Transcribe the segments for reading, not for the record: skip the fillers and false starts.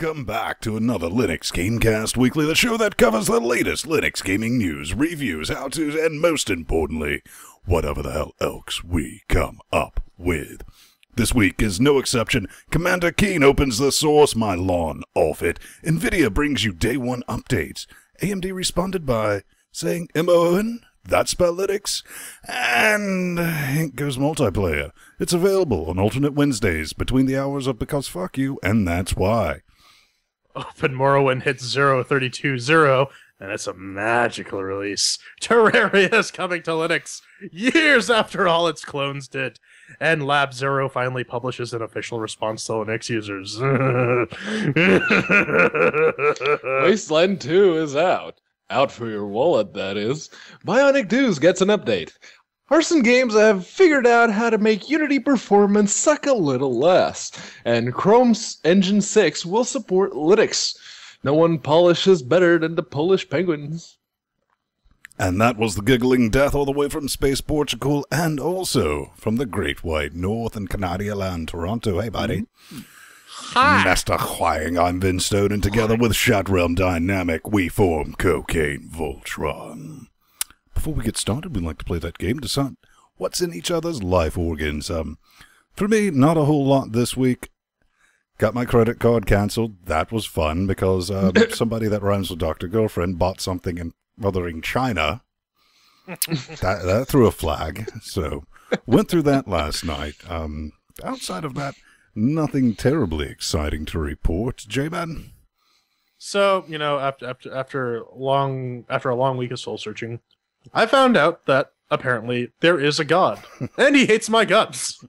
welcome back to another LinuxGameCast Weekly, the show that covers the latest Linux gaming news, reviews, how-tos, and most importantly, whatever the hell else we come up with. This week is no exception. Commander Keen opens the source, my lawn off it. NVIDIA brings you day one updates. AMD responded by saying MON, that's about Linux, and Hank goes multiplayer. It's available on alternate Wednesdays between the hours of Because Fuck You, and that's why. Open Morrowind hits 0.32.0, and it's a magical release. Terreria is coming to Linux years after all its clones did. And Lab Zero finally publishes an official response to Linux users. Wasteland 2 is out. Out for your wallet, that is. Bionic Deuce gets an update. Arson Games have figured out how to make Unity performance suck a little less. And Chrome's Engine 6 will support Linux. No one polishes better than the Polish Penguins. And that was the giggling death all the way from Space Portugal and also from the Great White North and Canada land, Toronto. Hey, buddy. Hi. Master Hwang, I'm Vince Stone, and together with Shatrealm Dynamic, we form Cocaine Voltron. Before we get started, we'd like to play that game, decide what's in each other's life organs. For me, not a whole lot this week. Got my credit card canceled. That was fun because somebody that rhymes with Dr. Girlfriend bought something in Mothering China. that threw a flag. So, went through that last night. Outside of that, nothing terribly exciting to report. J-Man? So, you know, after a long week of soul searching, I found out that apparently there is a god, and he hates my guts.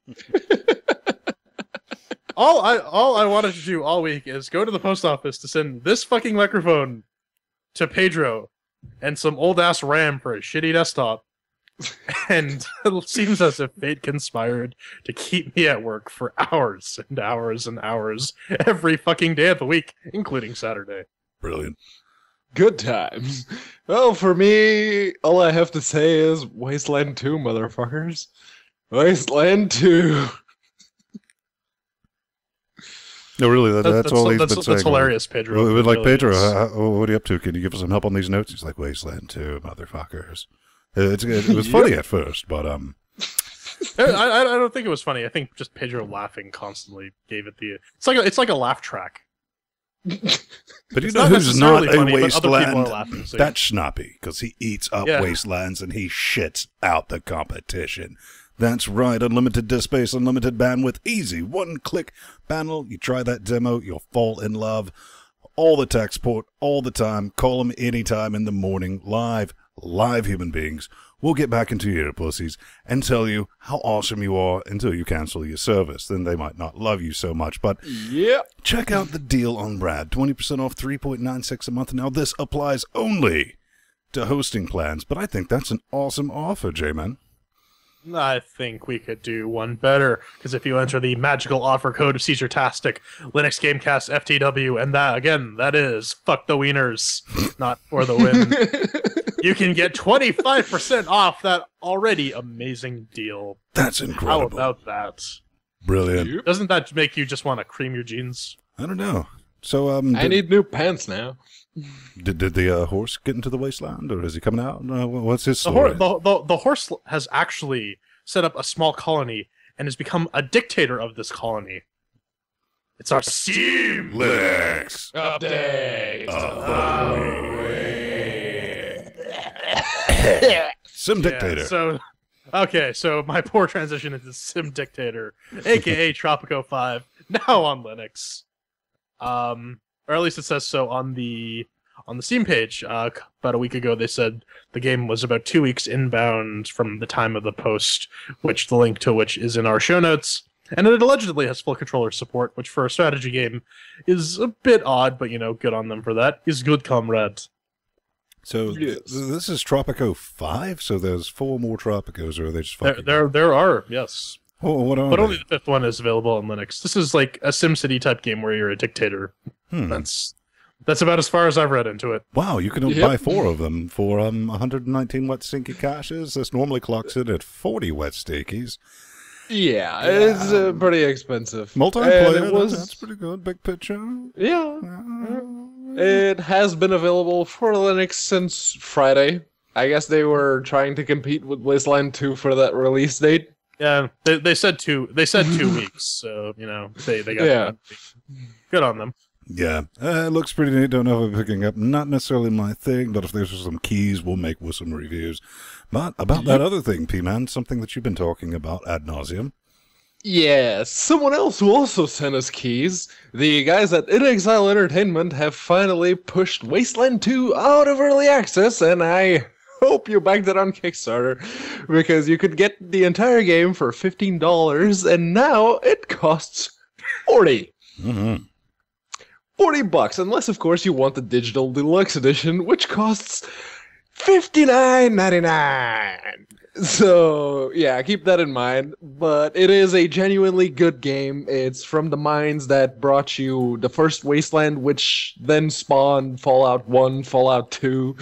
All I wanted to do all week is go to the post office to send this fucking microphone to Pedro and some old ass RAM for a shitty desktop. And it seems as if fate conspired to keep me at work for hours and hours and hours every fucking day of the week, including Saturday. Brilliant. Good times. Well, for me, all I have to say is Wasteland 2, motherfuckers. Wasteland 2. No, really, that's all he's been saying. That's hilarious, Pedro. We're like, really Pedro, what are you up to? Can you give us some help on these notes? He's like, Wasteland 2, motherfuckers. It was funny at first, but I don't think it was funny. I think just Pedro laughing constantly gave it the. It's like a laugh track. But you know who's not a funny, wasteland? Laughing, so That's Schnappy, because he eats up wastelands and he shits out the competition. That's right, unlimited disk space, unlimited bandwidth, easy, one-click panel. You try that demo, you'll fall in love. All the tech support, all the time. Call them anytime in the morning, live human beings. We'll get back into your ear, pussies, and tell you how awesome you are until you cancel your service. Then they might not love you so much, but check out the deal on Brad. 20% off, $3.96 a month. Now, this applies only to hosting plans, but I think that's an awesome offer, J-Man. I think we could do one better, because if you enter the magical offer code of Caesar-tastic, LinuxGameCast FTW, and that is fuck the wieners, not for the win. You can get 25% off that already amazing deal. That's incredible. How about that? Brilliant. Doesn't that make you just want to cream your jeans? I don't know. So, I need new pants now. Did the horse get into the wasteland, or is he coming out? What's his story? The horse has actually set up a small colony and has become a dictator of this colony. It's our Steam Linux Update. Sim Dictator. So my poor transition into Sim Dictator, aka Tropico 5, now on Linux. Or at least it says so on the Steam page. About a week ago, they said the game was about 2 weeks inbound from the time of the post, which the link to which is in our show notes. And it allegedly has full controller support, which for a strategy game is a bit odd, but good on them for that. Is good, comrade. So this is Tropico 5. So there's 4 more Tropicos, or are they just fucking? There are, yes. Oh, what are but they? only the 5th one is available on Linux. This is like a SimCity type game where you're a dictator. That's about as far as I've read into it. Wow, you can buy 4 of them for 119 wet stinky caches. This normally clocks in at 40 wet stinkies. Yeah, it's pretty expensive. Multiplayer, that's pretty good. Big picture. Yeah. It has been available for Linux since Friday. I guess they were trying to compete with Wasteland 2 for that release date. Yeah, they said 2 weeks, so they got good on them. Yeah, it looks pretty neat. Don't know if I'm picking up. Not necessarily my thing, but if there's some keys, we'll make with some reviews. But about that other thing, P-Man, something that you've been talking about ad nauseum. Yeah, someone else who also sent us keys. The guys at In Exile Entertainment have finally pushed Wasteland 2 out of early access, and I hope you backed it on Kickstarter, because you could get the entire game for $15, and now it costs $40. Mm-hmm. $40, unless of course you want the digital deluxe edition, which costs $59.99. So yeah, keep that in mind. But it is a genuinely good game. It's from the minds that brought you the first Wasteland, which then spawned Fallout 1, Fallout 2,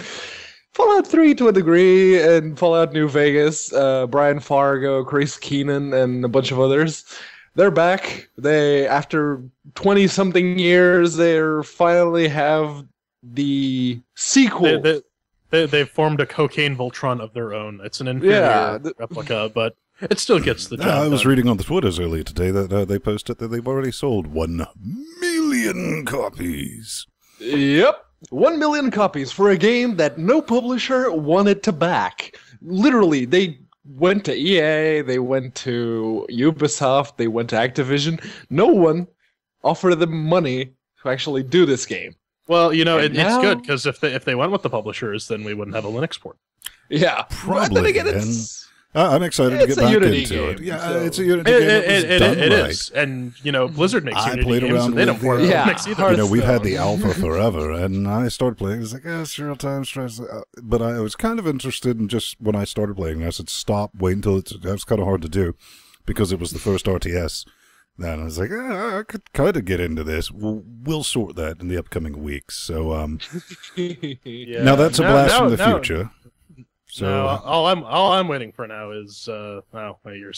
Fallout 3 to a degree, and Fallout New Vegas. Brian Fargo, Chris Keenan, and a bunch of others. They're back. They, after 20-something years, they finally have the sequel. They formed a cocaine Voltron of their own. It's an inferior replica, but it still gets the job done. I was reading on the Twitters earlier today that they posted that they've already sold 1 million copies. Yep. 1 million copies for a game that no publisher wanted to back. Literally, they went to EA, they went to Ubisoft, they went to Activision. No one offered them money to actually do this game. Well, it's good, because if they went with the publishers, then we wouldn't have a Linux port. Yeah, probably. But then again, I'm excited to get back Unity into game, it. Yeah, so. it's a Unity game. It is, and Blizzard makes Unity played games, around and they don't with port Linux either. we've had the alpha forever, and I started playing. It was like, serial time stress. But I was kind of interested in just when I started playing. I said, stop, wait until it was kind of hard to do because it was the first RTS. Then I was like, I could kind of get into this. We'll sort that in the upcoming weeks. So, now that's a blast from the future. So no, all I'm waiting for now is you're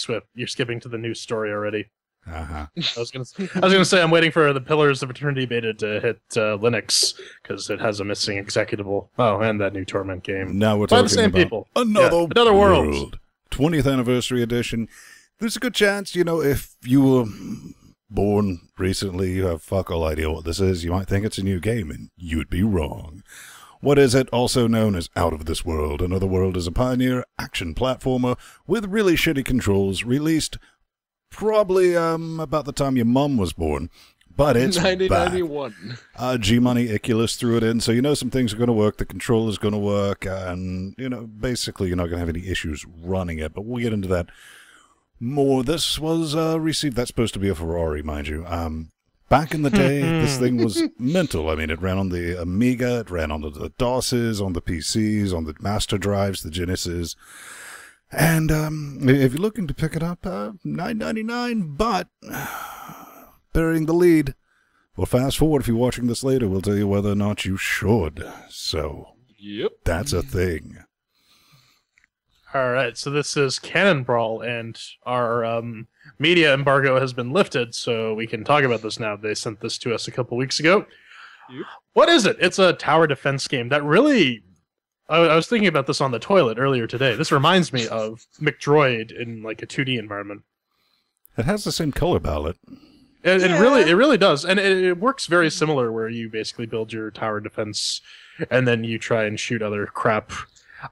skipping to the news story already. Uh-huh. I was gonna say I'm waiting for the Pillars of Eternity beta to hit Linux because it has a missing executable. Oh, and that new Torment game. Now we're by talking the same about people. Another world. world. 20th anniversary edition. There's a good chance, if you were born recently, you have fuck all idea what this is. You might think it's a new game, and you'd be wrong. What is it? Also known as Out of This World. Another World is a pioneer action platformer with really shitty controls, released probably about the time your mum was born. But it's 1991. G-Money Iculus threw it in, so some things are going to work, the control is going to work, and, basically you're not going to have any issues running it, but we'll get into that more. This was received, that's supposed to be a Ferrari, mind you. Back in the day, this thing was mental. I mean, it ran on the Amiga, it ran on the DOSes, on the PCs, on the Master Drives, the Genesis. And if you're looking to pick it up, $9.99, but burying the lead. Well, fast forward, if you're watching this later, we'll tell you whether or not you should. So, yep, that's a thing. All right, so this is Cannon Brawl, and our media embargo has been lifted, so we can talk about this now. They sent this to us a couple weeks ago. Yep. What is it? It's a tower defense game that really... I was thinking about this on the toilet earlier today. This reminds me of McDroid in like a 2D environment. It has the same color palette. It really does, and it works very similar, where you basically build your tower defense, and then you try and shoot other crap.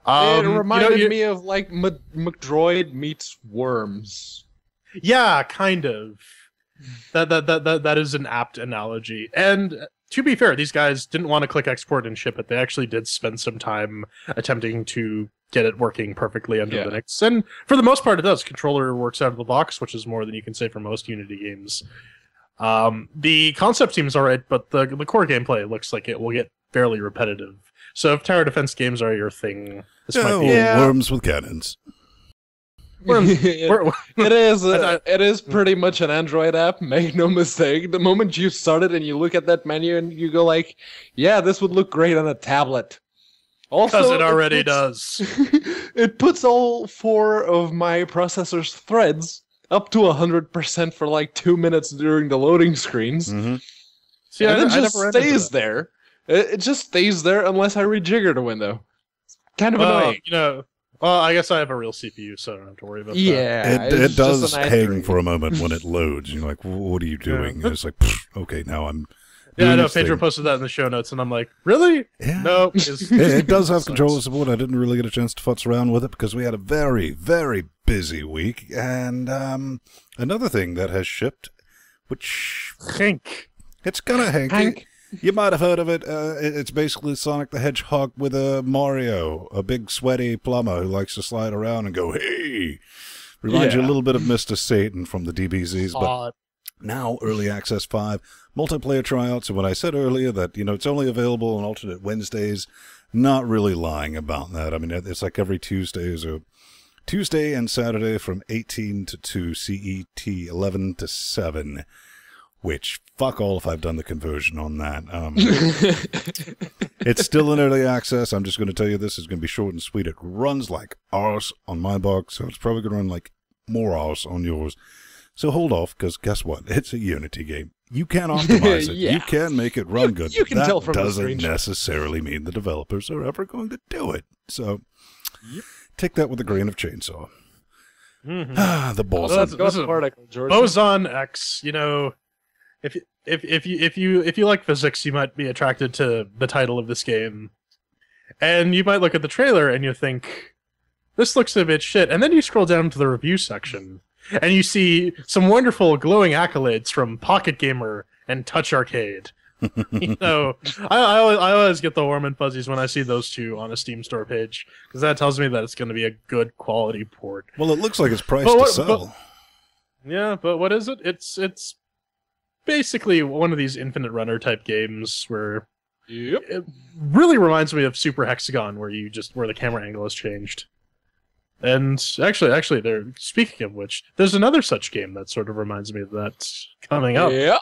It reminded me of like McDroid meets Worms. Yeah, kind of. That is an apt analogy. And to be fair, these guys didn't want to click export and ship it. They actually did spend some time attempting to get it working perfectly under Linux. And for the most part, it does. Controller works out of the box, which is more than you can say for most Unity games. The concept seems alright, but the core gameplay looks like it will get fairly repetitive. So if tower defense games are your thing, this might be Worms with cannons. It is pretty much an Android app, make no mistake. The moment you start it and you look at that menu and you go like, yeah, this would look great on a tablet. Also, because it already does. It puts all 4 of my processor's threads up to 100% for like 2 minutes during the loading screens. Mm-hmm. See, And I then never just ran into stays that. there. It just stays there unless I rejigger the window. Kind of annoying. Well, I guess I have a real CPU, so I don't have to worry about that. Yeah, It it's does just a nice hang dream. for a moment when it loads. You're like, what are you doing? And it's like, okay, now I'm Yeah, I doing know. this Pedro thing. posted that in the show notes, and I'm like, really? Yeah. No. It does have Sucks. controller support. I didn't really get a chance to futz around with it because we had a very, very busy week. And another thing that has shipped, which Hank. it's kind of hanky. Hank. You might have heard of it. It's basically Sonic the Hedgehog with a Mario, a big sweaty plumber who likes to slide around and go, hey. Reminds you a Yeah. little bit of Mr. Satan from the DBZs, but Odd. now Early Access 5, multiplayer tryouts. And when I said earlier that, it's only available on alternate Wednesdays, not really lying about that. I mean, it's like every Tuesdays or Tuesday and Saturday from 18 to 2 CET, 11 to 7, which fuck all if I've done the conversion on that. It's still in early access. I'm just going to tell you this is going to be short and sweet. It runs like arse on my box, so it's probably going to run like more arse on yours. So hold off, because guess what? It's a Unity game. You can optimize it. Yeah. You can make it run good. You can that tell from the doesn't screenshot. necessarily mean the developers are ever going to do it. So take that with a grain of chainsaw. Mhm. The balls. Well, that's- Go this to is- article, George. Boson X. If you like physics, you might be attracted to the title of this game, and you might look at the trailer and you think, this looks a bit shit, and then you scroll down to the review section and you see some wonderful glowing accolades from Pocket Gamer and Touch Arcade. I always get the warm and fuzzies when I see those two on a Steam store page, because that tells me that it's going to be a good quality port. Well, it looks like it's priced But to what- sell. Yeah, but what is it? It's basically one of these infinite runner type games where Yep. it really reminds me of Super Hexagon, where the camera angle has changed. And actually, speaking of which, there's another such game that sort of reminds me of that coming up. Yeah.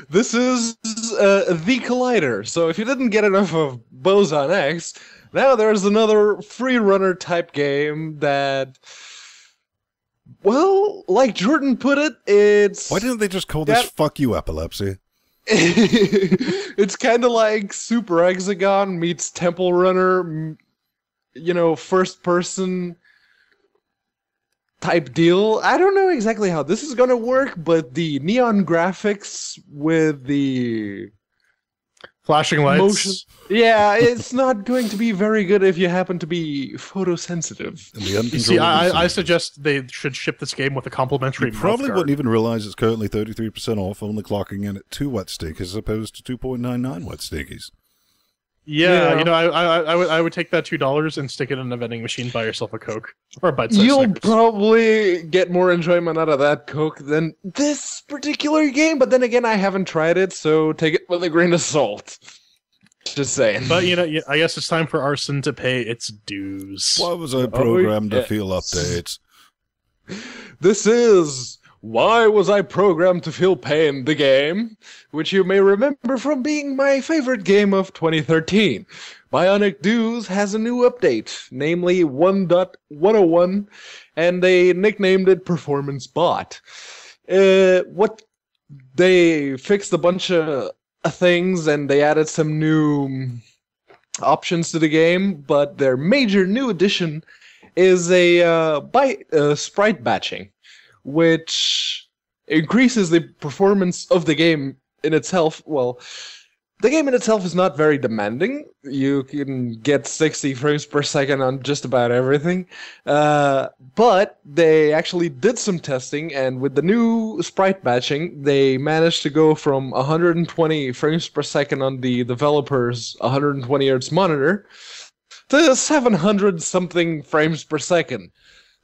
This is The Collider. So if you didn't get enough of Boson X, now there's another free runner type game that, well, like Jordan put it, it's... Why didn't they just call this That- Fuck You Epilepsy? It's kind of like Super Hexagon meets Temple Runner, first person type deal. I don't know exactly how this is going to work, but the neon graphics with the Flashing lights. motion, yeah, it's not going to be very good if you happen to be photosensitive. And the You see, uncontrollable I scenes. suggest they should ship this game with a complimentary You probably mouth guard. wouldn't even realize it's currently 33% off, only clocking in at 2 wet stinkies as opposed to 2.99 wet stinkies. Yeah, Yeah. I would take that $2 and stick it in a vending machine, buy yourself a Coke or a bite-sized You'll Snickers. probably get more enjoyment out of that Coke than this particular game, but then again, I haven't tried it, so take it with a grain of salt. Just saying. But I guess it's time for Arson to pay its dues. Why was I programmed to yes. feel updates? This is Why Was I Programmed to Feel Pain, the game, which you may remember from being my favorite game of 2013. Bionic Dues has a new update, namely 1.101, and they nicknamed it Performance Bot. What they fixed a bunch of things and they added some new options to the game, but their major new addition is a sprite batching, which increases the performance of the game in itself. Well, the game in itself is not very demanding. You can get 60 frames per second on just about everything. But they actually did some testing, and with the new sprite batching, they managed to go from 120 frames per second on the developer's 120 Hz monitor to 700 something frames per second.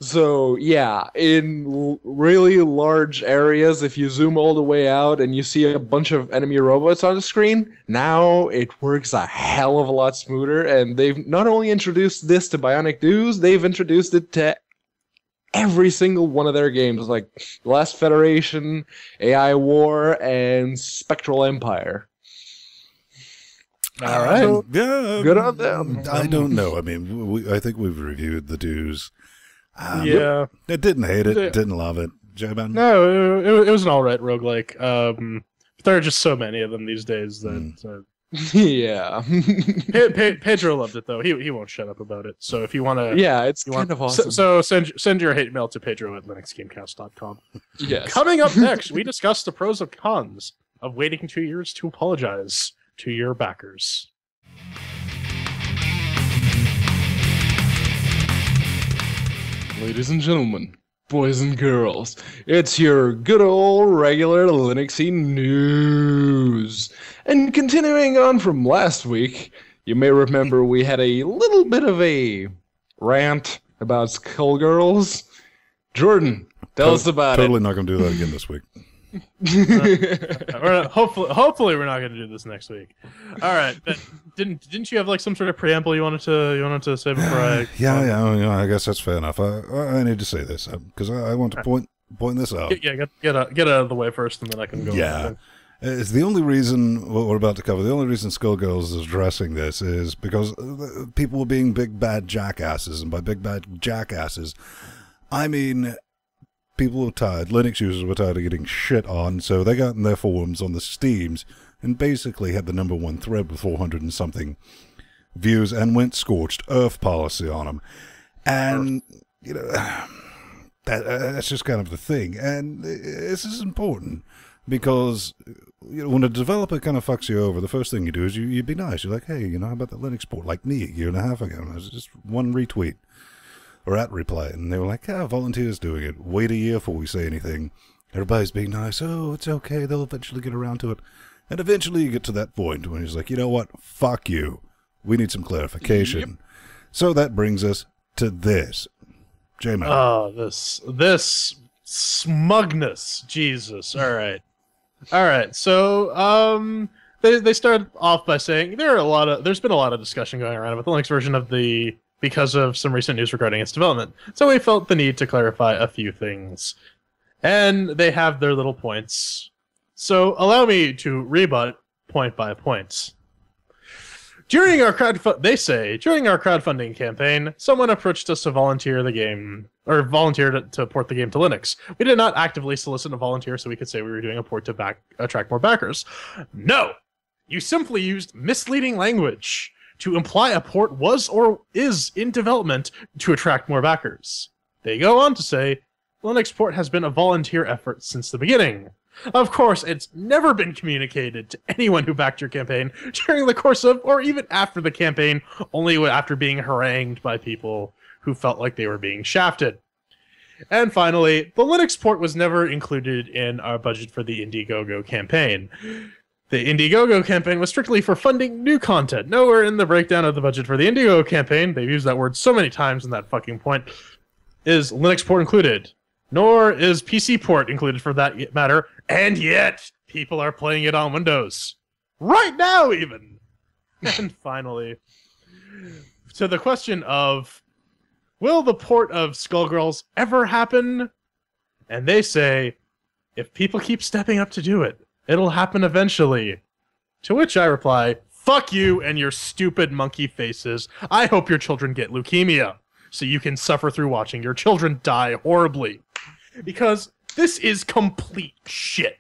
So yeah, in really large areas, if you zoom all the way out and you see a bunch of enemy robots on the screen, now it works a hell of a lot smoother. And they've not only introduced this to Bionic Dues, they've introduced it to every single one of their games, like Last Federation, AI War, and Spectral Empire. All right. Yeah, Good on them. I don't know. I mean, I think we've reviewed the dues. Yeah. It didn't hate it. Didn't love it. J-Man? No, it was an alright roguelike. There are just so many of them these days that... Yeah. Pedro loved it, though. He won't shut up about it. So if you want to... Yeah, it's kind of awesome. So send your hate mail to Pedro at LinuxGameCast.com. Yes. Coming up next, we discuss the pros and cons of waiting 2 years to apologize to your backers. Ladies and gentlemen, boys and girls, it's your good old regular Linuxy news. And continuing on from last week, you may remember we had a little bit of a rant about Skullgirls. Jordan, tell us about Totally not going to do that again this week. Hopefully we're not going to do this next week. All right, but didn't you have like some sort of preamble you wanted to say before I? Yeah. I guess that's fair enough. I need to say this because I want to point this out. Get out of the way first, and then I can go. Yeah, it's the only reason what we're about to cover. The only reason Skullgirls is addressing this is because people were being big bad jackasses, and by big bad jackasses, I mean. People were tired. Linux users were tired of getting shit on, so they got in their forums on the Steams and basically had the #1 thread with 400 and something views and went scorched earth policy on them. And, that's just kind of the thing. And this is important because when a developer kind of fucks you over, the first thing you do is you be nice. You're like, hey, how about that Linux port? Like me a year and a half ago. And it was just one retweet. Or at reply, and they were like, volunteers doing it. Wait a year before we say anything. Everybody's being nice. Oh, it's okay. They'll eventually get around to it. And eventually you get to that point when he's like, you know what? Fuck you. We need some clarification. Yep. So that brings us to this. J-Man. Oh, this smugness. Jesus. All right. So, they started off by saying there's been a lot of discussion going around about the Linux version of the... because of some recent news regarding its development. So we felt the need to clarify a few things. And they have their little points. So allow me to rebut point by point. During our crowdfunding campaign, someone approached us to volunteer the game, or volunteered to port the game to Linux. We did not actively solicit a volunteer so we could say we were doing a port to attract more backers. No! You simply used misleading language to imply a port was or is in development to attract more backers. They go on to say, Linux port has been a volunteer effort since the beginning. Of course, it's never been communicated to anyone who backed your campaign during the course of, or even after the campaign, only after being harangued by people who felt like they were being shafted. And finally, the Linux port was never included in our budget for the Indiegogo campaign. The Indiegogo campaign was strictly for funding new content. Nowhere in the breakdown of the budget for the Indiegogo campaign, they've used that word so many times in that fucking point, is Linux port included. Nor is PC port included for that matter, and yet people are playing it on Windows. Right now, even! And finally, to the question of, will the port of Skullgirls ever happen? And they say, if people keep stepping up to do it, it'll happen eventually. To which I reply, fuck you and your stupid monkey faces. I hope your children get leukemia, so you can suffer through watching your children die horribly. Because this is complete shit.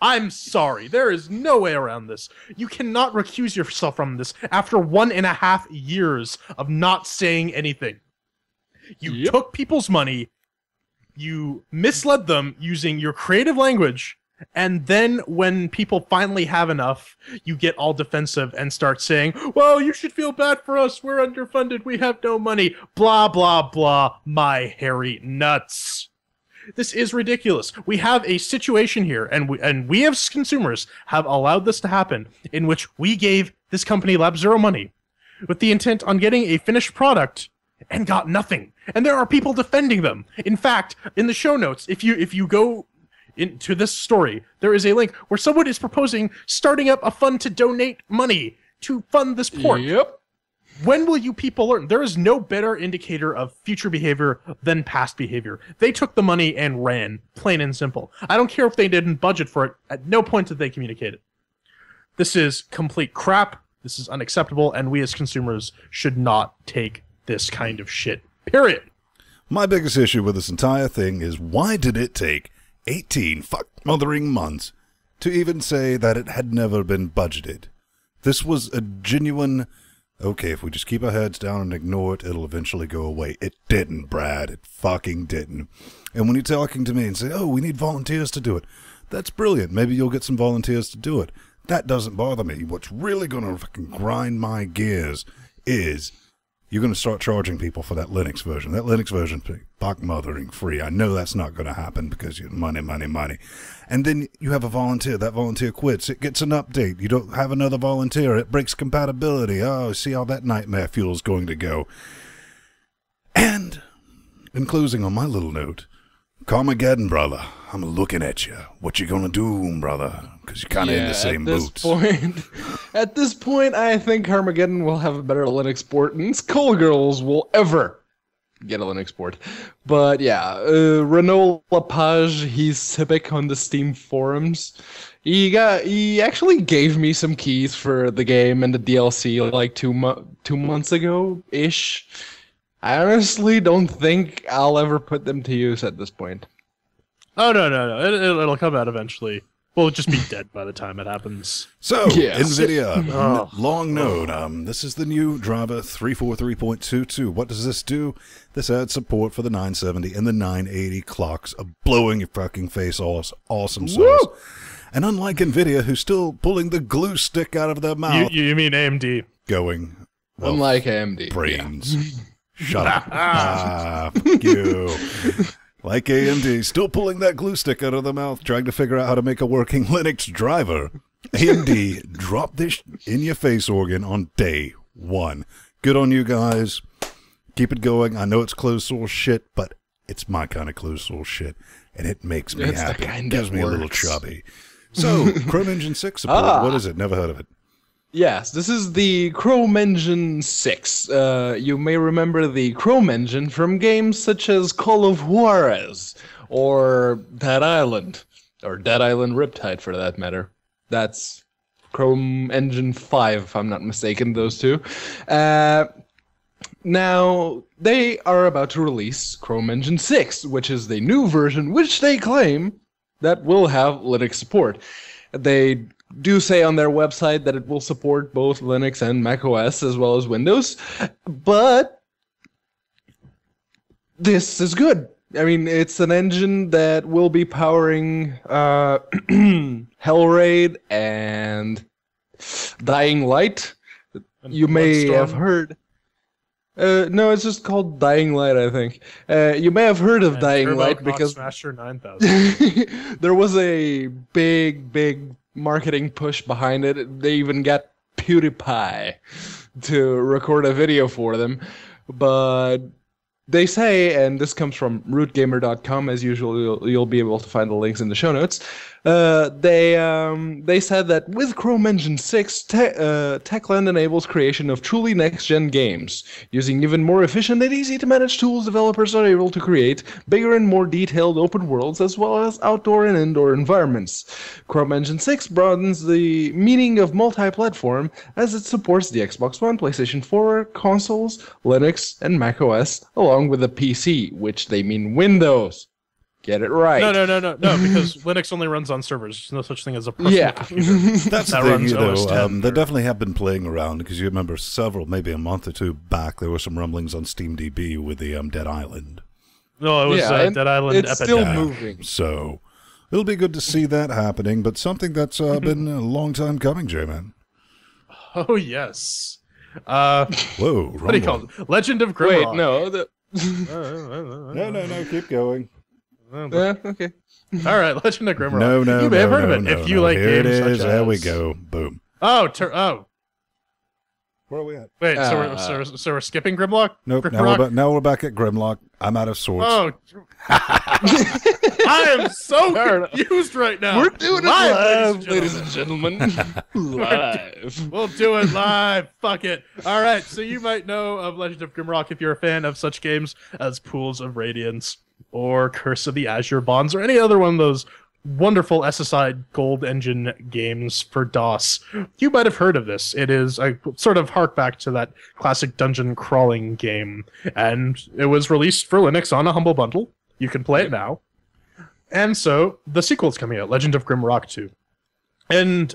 I'm sorry, there is no way around this. You cannot recuse yourself from this after 1.5 years of not saying anything. You took people's money, you misled them using your creative language, and then when people finally have enough, you get all defensive and start saying, well, you should feel bad for us. We're underfunded. We have no money. Blah, blah, blah. My hairy nuts. This is ridiculous. We have a situation here, and we as consumers have allowed this to happen, in which we gave this company Lab Zero money with the intent on getting a finished product and got nothing. And there are people defending them. In fact, in the show notes, if you go into this story, there is a link where someone is proposing starting up a fund to donate money to fund this port. Yep. When will you people learn? There is no better indicator of future behavior than past behavior. They took the money and ran, plain and simple. I don't care if they didn't budget for it. At no point did they communicate it. This is complete crap. This is unacceptable, and we as consumers should not take this kind of shit. Period. My biggest issue with this entire thing is why did it take 18 mothering months to even say that it had never been budgeted? This was a genuine, okay, if we just keep our heads down and ignore it, it'll eventually go away. It didn't, Brad. It fucking didn't. And when you're talking to me and say, oh, we need volunteers to do it, that's brilliant. Maybe you'll get some volunteers to do it. That doesn't bother me. What's really going to fucking grind my gears is you're going to start charging people for that Linux version. That Linux version, fuck mothering free. I know that's not going to happen because you money, money, money. And then you have a volunteer. That volunteer quits. It gets an update. You don't have another volunteer. It breaks compatibility. Oh, see how that nightmare fuel is going to go. And in closing on my little note, Carmageddon, brother, I'm looking at you. What you gonna do, brother? Because you're kind of in the same boots. At this point, I think Carmageddon will have a better Linux port, and Skullgirls will ever get a Linux port. But yeah, Renaud Lepage, he's Civic on the Steam forums. He actually gave me some keys for the game and the DLC like 2 months ago-ish. I honestly don't think I'll ever put them to use at this point. Oh, no. It'll come out eventually. We'll just be dead by the time it happens. So, NVIDIA, long node. This is the new driver 343.22. What does this do? This adds support for the 970 and the 980 clocks of blowing your fucking face off. Awesome sauce. And unlike NVIDIA, who's still pulling the glue stick out of their mouth. You mean AMD. Going. Well, unlike AMD. Brains. Yeah. Shut up. Fuck you. Like AMD, still pulling that glue stick out of the mouth, trying to figure out how to make a working Linux driver. AMD dropped this in-your-face organ on day one. Good on you guys. Keep it going. I know it's closed source shit, but it's my kind of closed source shit, and it makes me happy. It gives me a little chubby. So, Chrome Engine 6 support. What is it? Never heard of it. Yes, this is the Chrome Engine 6. You may remember the Chrome Engine from games such as Call of Juarez or Dead Island, or Dead Island Riptide for that matter. That's Chrome Engine 5, if I'm not mistaken, those two. Now, they are about to release Chrome Engine 6, which is the new version which they claim that will have Linux support. They do say on their website that it will support both Linux and macOS as well as Windows, but this is good. I mean, it's an engine that will be powering Hellraid and Dying Light. You may have heard. No, it's just called Dying Light, I think. You may have heard of Dying Light because Smasher 9000. There was a big marketing push behind it. They even got PewDiePie to record a video for them. But they say, and this comes from rootgamer.com, as usual, you'll be able to find the links in the show notes. They said that with Chrome Engine 6, Techland enables creation of truly next-gen games. Using even more efficient and easy-to-manage tools, developers are able to create bigger and more detailed open worlds as well as outdoor and indoor environments. Chrome Engine 6 broadens the meaning of multi-platform as it supports the Xbox One, PlayStation 4, consoles, Linux, and macOS, along with the PC, which they mean Windows. Get it right. No, because Linux only runs on servers. There's no such thing as a personal computer. That's the thing, you know, they definitely have been playing around, because you remember maybe a month or two back, there were some rumblings on SteamDB with the Dead Island. No, it was Dead Island it's Epidemic. Still moving. So, it'll be good to see that happening, but something that's been a long time coming, J-Man. Oh, yes. Whoa, what do you call it? Legend of Grimrock. Wait, no. No, keep going. Okay. All right, Legend of Grimrock. No, you may have heard of it if you like here games it is. such There as... we go. Boom. Oh. Where are we at? Wait, so we're skipping Grimlock? Nope. Now we're back at Grimlock. I'm out of sorts. Oh. I am so confused right now. We're doing it live, ladies and gentlemen. Live. We'll do it live. Fuck it. All right, so you might know of Legend of Grimrock if you're a fan of such games as Pools of Radiance or Curse of the Azure Bonds or any other one of those wonderful SSI Gold Engine games for DOS. You might have heard of this. It is I sort of hark back to that classic dungeon crawling game, and it was released for Linux on a Humble Bundle. You can play it now. And so the sequel's coming out, Legend of Grimrock 2. And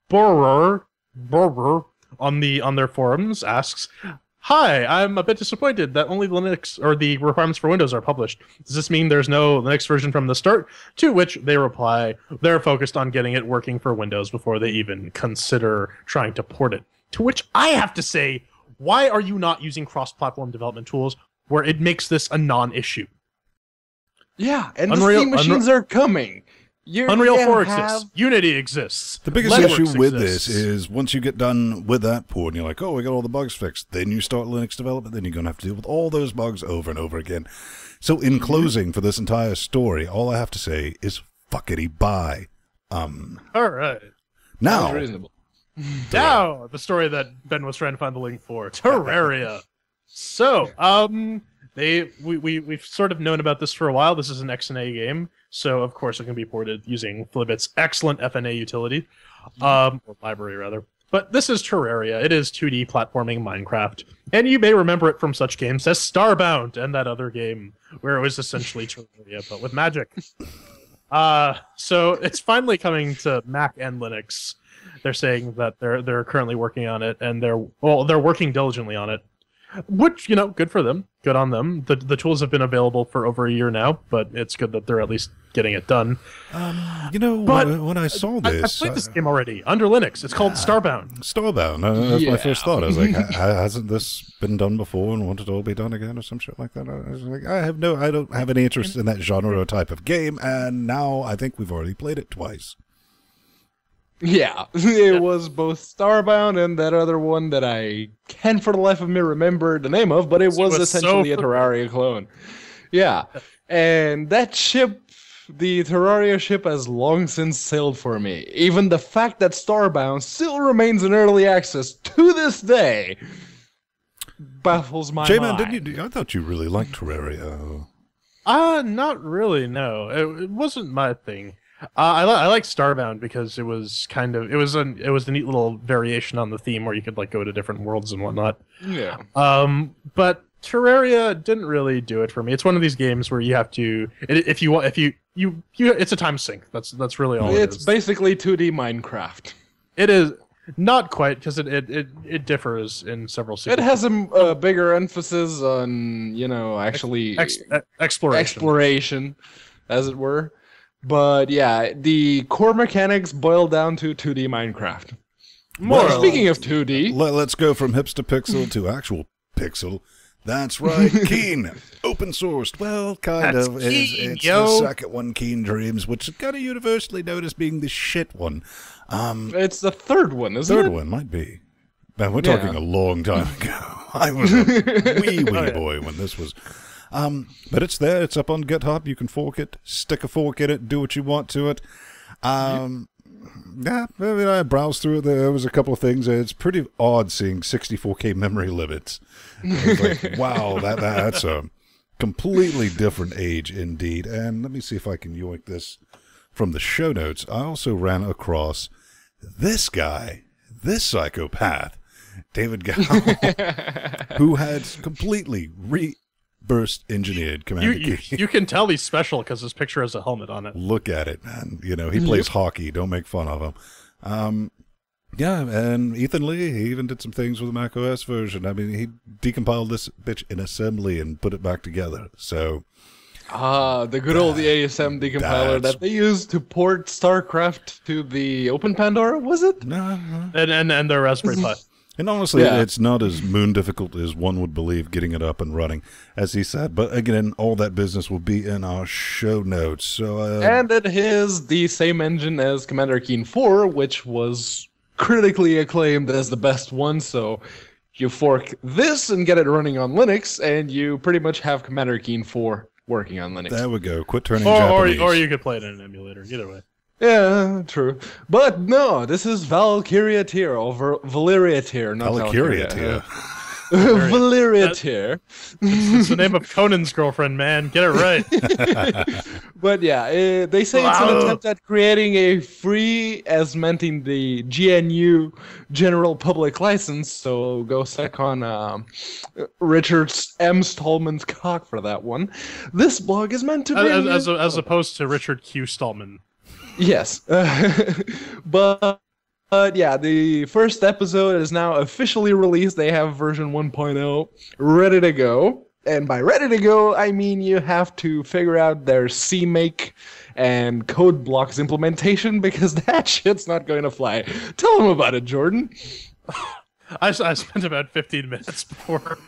Borer on their forums asks, "Hi, I'm a bit disappointed that only Linux or the requirements for Windows are published. Does this mean there's no Linux version from the start?" To which they reply, they're focused on getting it working for Windows before they even consider trying to port it. To which I have to say, why are you not using cross-platform development tools where it makes this a non-issue? Yeah, and the Steam machines are coming. Unreal 4 exists. Unity exists. The biggest Linux issue with exists. this is once you get done with that port and you're like, oh, we got all the bugs fixed, then you start Linux development, then you're going to have to deal with all those bugs over and over again. So in closing for this entire story, all I have to say is fuckity bye. All right. Now, reasonable. Now, the that Ben was trying to find the link for, Terreria. So, we've sort of known about this for a while. This is an XNA game, so of course it can be ported using Flibit's excellent FNA utility, or library rather. But this is Terreria. It is 2D platforming Minecraft, and you may remember it from such games as Starbound and that other game where it was essentially Terreria but with magic. So it's finally coming to Mac and Linux. They're saying that they're currently working on it, and they're working diligently on it. Which, good for them. Good on them. The tools have been available for over a year now, but it's good that they're at least getting it done. When I saw this... I played this game already, under Linux. It's called Starbound. Starbound. That's my first thought. I was like, hasn't this been done before and won't it all be done again or some shit like that? I was like, I don't have any interest in that genre or type of game, and now I think we've already played it twice. Yeah, it was both Starbound and that other one that I can't for the life of me remember the name of, but it was essentially a Terraria clone. Yeah, and that ship, the Terraria ship, has long since sailed for me. Even the fact that Starbound still remains in early access to this day baffles my mind. J-Man, I thought you really liked Terraria. Not really, no. It wasn't my thing. I like Starbound because it was a neat little variation on the theme where you could go to different worlds and whatnot. Yeah. But Terraria didn't really do it for me. It's one of these games where you have to it's a time sink. That's really all it is. It's basically 2D Minecraft. It is not quite, because it differs in several It has a bigger emphasis on actually exploration, as it were. But yeah, the core mechanics boil down to 2D Minecraft. Speaking of 2D... Let's go from hipster pixel to actual pixel. That's right, Keen. Open sourced. Well, kind of. It's the second one, Keen Dreams, which is kind of universally known as being the shit one. It's the third one, isn't it? Third one, might be. Man, we're talking a long time ago. I was a wee boy when this was... but it's there. It's up on GitHub. You can fork it, stick a fork in it, do what you want to it. Yeah, I browsed through it. There was a couple of things. It's pretty odd seeing 64K memory limits. I was like, wow, that's a completely different age indeed. And let me see if I can yoink this from the show notes. I also ran across this guy, this psychopath, David Gao, who had completely burst engineered Commander Keen. You can tell he's special because his picture has a helmet on it. Look at it, man. He plays hockey. Don't make fun of him. Yeah, and Ethan Lee, he even did some things with the Mac OS version. I mean, he decompiled this bitch in assembly and put it back together. So, the good old ASM decompiler that they used to port StarCraft to the Open Pandora, was it? No. And their Raspberry Pi. And honestly, it's not as moon difficult as one would believe getting it up and running, as he said. But again, all that business will be in our show notes. So, and it is the same engine as Commander Keen 4, which was critically acclaimed as the best one. So you fork this and get it running on Linux, and you pretty much have Commander Keen 4 working on Linux. There we go. Quit turning Japanese. Or you could play it in an emulator. Either way. Yeah, true. But no, this is Valkyria tier, or Valyria tier, not Valkyria tier. Valyria Tear. It's the name of Conan's girlfriend, man. Get it right. But yeah, they say it's an attempt at creating a free, as meant in the GNU General Public License, so go suck on Richard M. Stallman's cock for that one. This blog is meant to be... As opposed to Richard Q. Stallman. Yes. But yeah, the first episode is now officially released. They have version 1.0 ready to go. And by ready to go, I mean you have to figure out their CMake and code blocks implementation, because that shit's not going to fly. Tell them about it, Jordan. I spent about 15 minutes before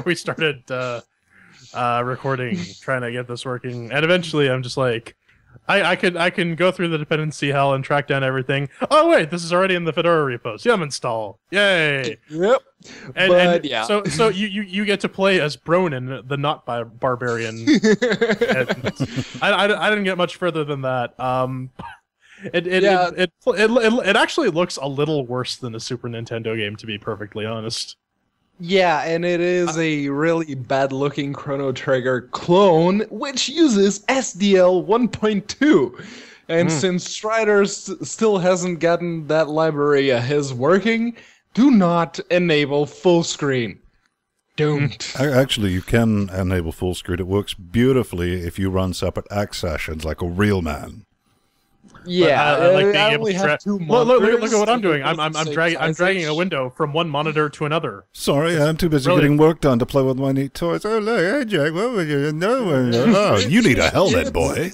we started recording, trying to get this working. And eventually I'm just like, I can go through the dependency hell and track down everything. Oh wait, this is already in the Fedora repos. Yum install. Yay. Yep. And yeah. So you get to play as Bronin, the not barbarian. I didn't get much further than that. It actually looks a little worse than a Super Nintendo game, to be perfectly honest. Yeah, and it is a really bad-looking Chrono Trigger clone, which uses SDL 1.2. And since Strider still hasn't gotten that library of his working, do not enable full screen. Don't. Actually, you can enable full screen. It works beautifully if you run separate accessions like a real man. Yeah, I like being I able only to have two look at monitors. what I'm doing. I'm dragging a window from one monitor to another. Sorry, I'm too busy getting work done to play with my neat toys. Oh, look, hey, Jack, what was you? No, you need a helmet, boy.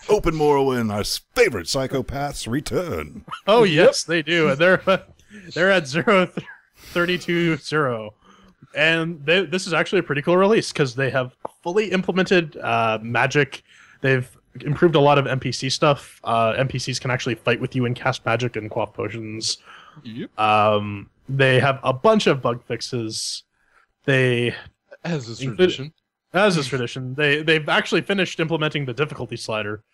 Open Morrowind, our favorite psychopaths return. Oh yes, they do. And they're at 0.32.0, and this is actually a pretty cool release because they have fully implemented magic. They've improved a lot of NPC stuff. NPCs can actually fight with you and cast magic and quaff potions. Yep. They have a bunch of bug fixes. As is tradition. They've actually finished implementing the difficulty slider.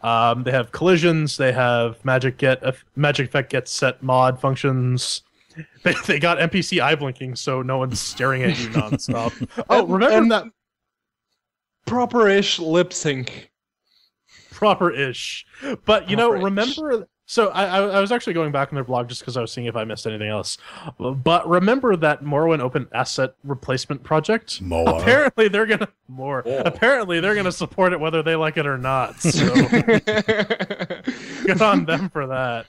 They have collisions. They have magic effect get set mod functions. They got NPC eye blinking, so no one's staring at you nonstop. Remember that proper-ish lip sync. Proper-ish. But, remember... So I was actually going back on their blog just because I was seeing if I missed anything else. But remember that Morrowind Open Asset Replacement Project? Apparently they're gonna support it whether they like it or not. So good on them for that.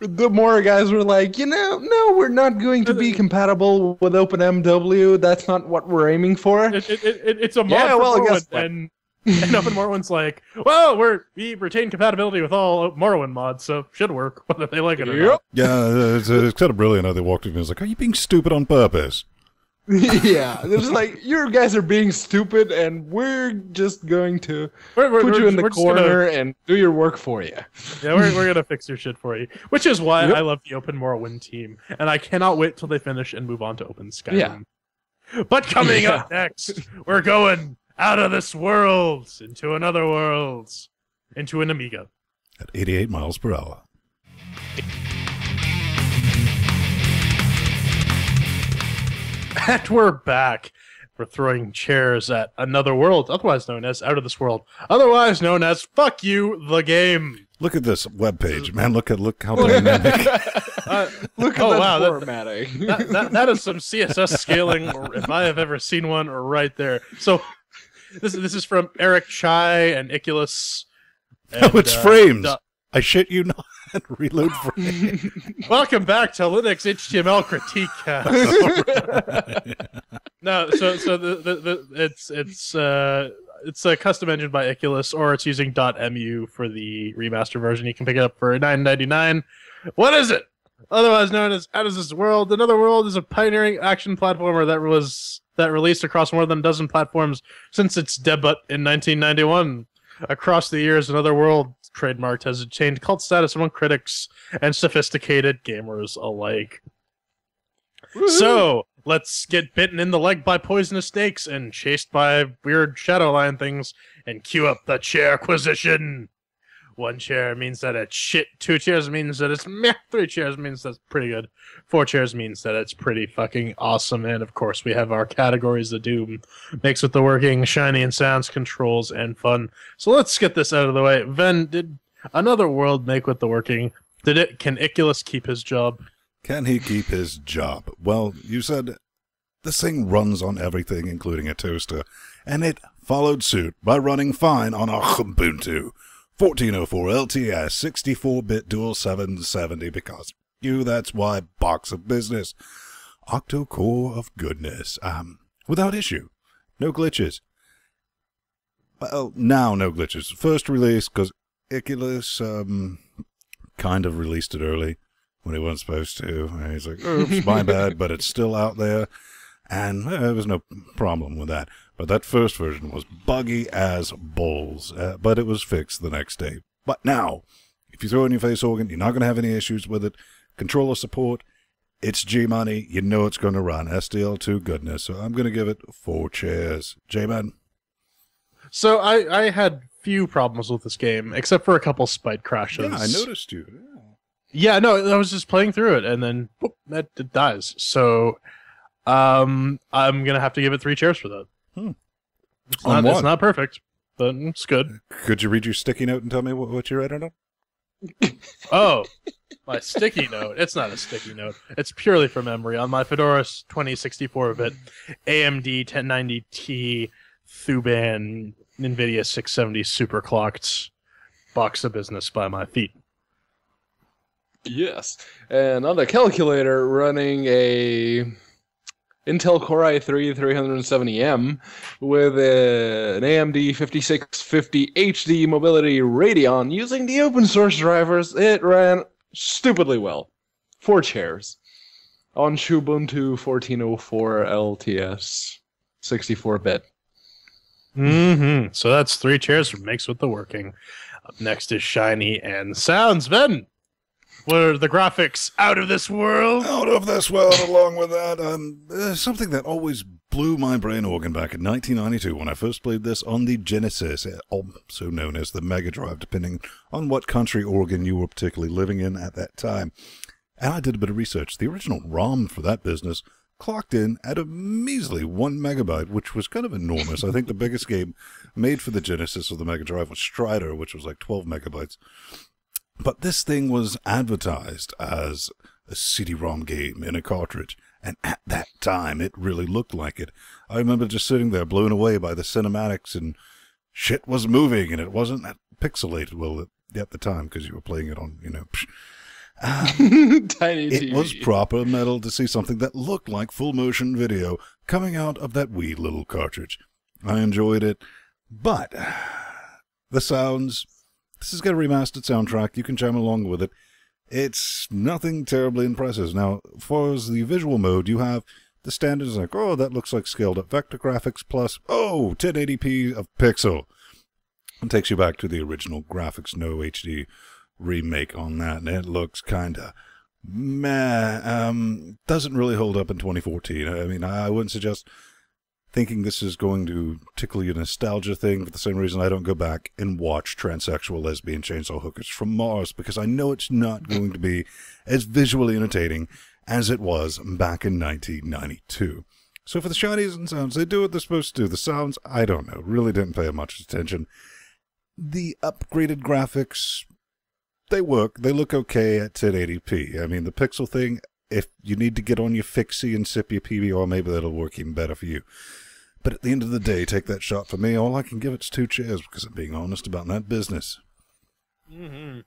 The more guys were like, no, we're not going to be compatible with OpenMW. That's not what we're aiming for. It's a mod for Morrowind, and Open Morrowind's like, well, we retain compatibility with all Morrowind mods, so should work, whether they like it or not. Yeah, it's kind of brilliant how they walked in and was like, are you being stupid on purpose? Yeah, it's like, you guys are being stupid, and we're just going to put you in the corner and do your work for you. Yeah, we're going to fix your shit for you, which is why I love the Open Morrowind team, and I cannot wait till they finish and move on to Open Skyrim. Yeah. But coming up next, we're going... out of this world, into another world, into an Amiga. At 88 miles per hour. And we're back. We're throwing chairs at another world, otherwise known as Out of This World, otherwise known as Fuck You, the game. Look at this webpage, man. Look how dynamic. Look at that formatting. That is some CSS scaling, if I have ever seen one, right there. So... This is from Eric Chai and Iculus. And, it's frames. I shit you not. Reload frame. Welcome back to Linux HTML Critique Cast. No, so it's a custom engine by Iculus, or it's using .mu for the remaster version. You can pick it up for $9.99. What is it? Otherwise known as Out of This World. Another World is a pioneering action platformer that released across more than a dozen platforms since its debut in 1991. Across the years, Another World trademark has attained cult status among critics and sophisticated gamers alike. Woo-hoo! So, let's get bitten in the leg by poisonous snakes and chased by weird shadow lion things and cue up the Chairquisition. 1 chair means that it's shit. 2 chairs means that it's meh. 3 chairs means that's pretty good. 4 chairs means that it's pretty fucking awesome. And of course, we have our categories of doom. Makes with the working, shiny and sounds, controls, and fun. So let's get this out of the way. Ven, did Another World make with the working? Can Iculus keep his job? Can he keep his job? Well, you said this thing runs on everything, including a toaster, and it followed suit by running fine on a Ubuntu 1404 LTS 64-bit dual 770 because that's why box of business. Octo-core of goodness. Without issue. No glitches. Well, now no glitches. First release, because Iculus kind of released it early when he wasn't supposed to. And he's like, oops, my bad, but it's still out there. And there was no problem with that. But that first version was buggy as balls. But it was fixed the next day. But now, if you throw in your face organ, you're not going to have any issues with it. Controller support, it's G-Money. You know it's going to run. SDL2 goodness. So I'm going to give it 4 chairs. J-Man? So I had few problems with this game, except for a couple spite crashes. Yeah, I noticed you. Yeah, no, I was just playing through it, and then boop, it dies. So I'm going to have to give it 3 chairs for that. It's not perfect, but it's good. Could you read your sticky note and tell me what you read on? Oh, my sticky note. It's not a sticky note. It's purely from memory. On my Fedora 2064-bit AMD 1090T Thuban NVIDIA 670 superclocked box of business by my feet. Yes, and on the calculator running a Intel Core i3 370M with an AMD 5650 HD Mobility Radeon using the open source drivers, it ran stupidly well. 4 chairs on Ubuntu 1404 LTS 64-bit. So that's 3 chairs for Makes with the Working. Up next is Shiny and Sounds. Ven, what are the graphics? Out of this world? Out of this world, along with that. Something that always blew my brain organ back in 1992 when I first played this on the Genesis, also known as the Mega Drive, depending on what country organ you were particularly living in at that time. And I did a bit of research. The original ROM for that business clocked in at a measly 1 megabyte, which was kind of enormous. I think the biggest game made for the Genesis or the Mega Drive was Strider, which was like 12 megabytes. But this thing was advertised as a CD-ROM game in a cartridge, and at that time, it really looked like it. I remember just sitting there blown away by the cinematics, and shit was moving, and it wasn't that pixelated, well, at the time, because you were playing it on, Tiny TV. It was proper metal to see something that looked like full-motion video coming out of that wee little cartridge. I enjoyed it, but the sounds... This has got a remastered soundtrack. You can jam along with it. It's nothing terribly impressive. Now, as far as the visual mode, you have the standards like, oh, that looks like scaled-up vector graphics plus, oh, 1080p of pixel. It takes you back to the original graphics, no HD remake on that, and it looks kind of meh. Doesn't really hold up in 2014. I mean, I wouldn't suggest thinking this is going to tickle your nostalgia thing for the same reason I don't go back and watch transsexual lesbian chainsaw hookers from Mars, because I know it's not going to be as visually entertaining as it was back in 1992. So for the shinies and sounds, they do what they're supposed to do. The sounds, I don't know, really didn't pay much attention. The upgraded graphics, they work. They look okay at 1080p. I mean, the pixel thing, if you need to get on your fixie and sip your PBR, maybe that'll work even better for you. But at the end of the day, take that shot for me. All I can give it's 2 chairs because I'm being honest about that business. And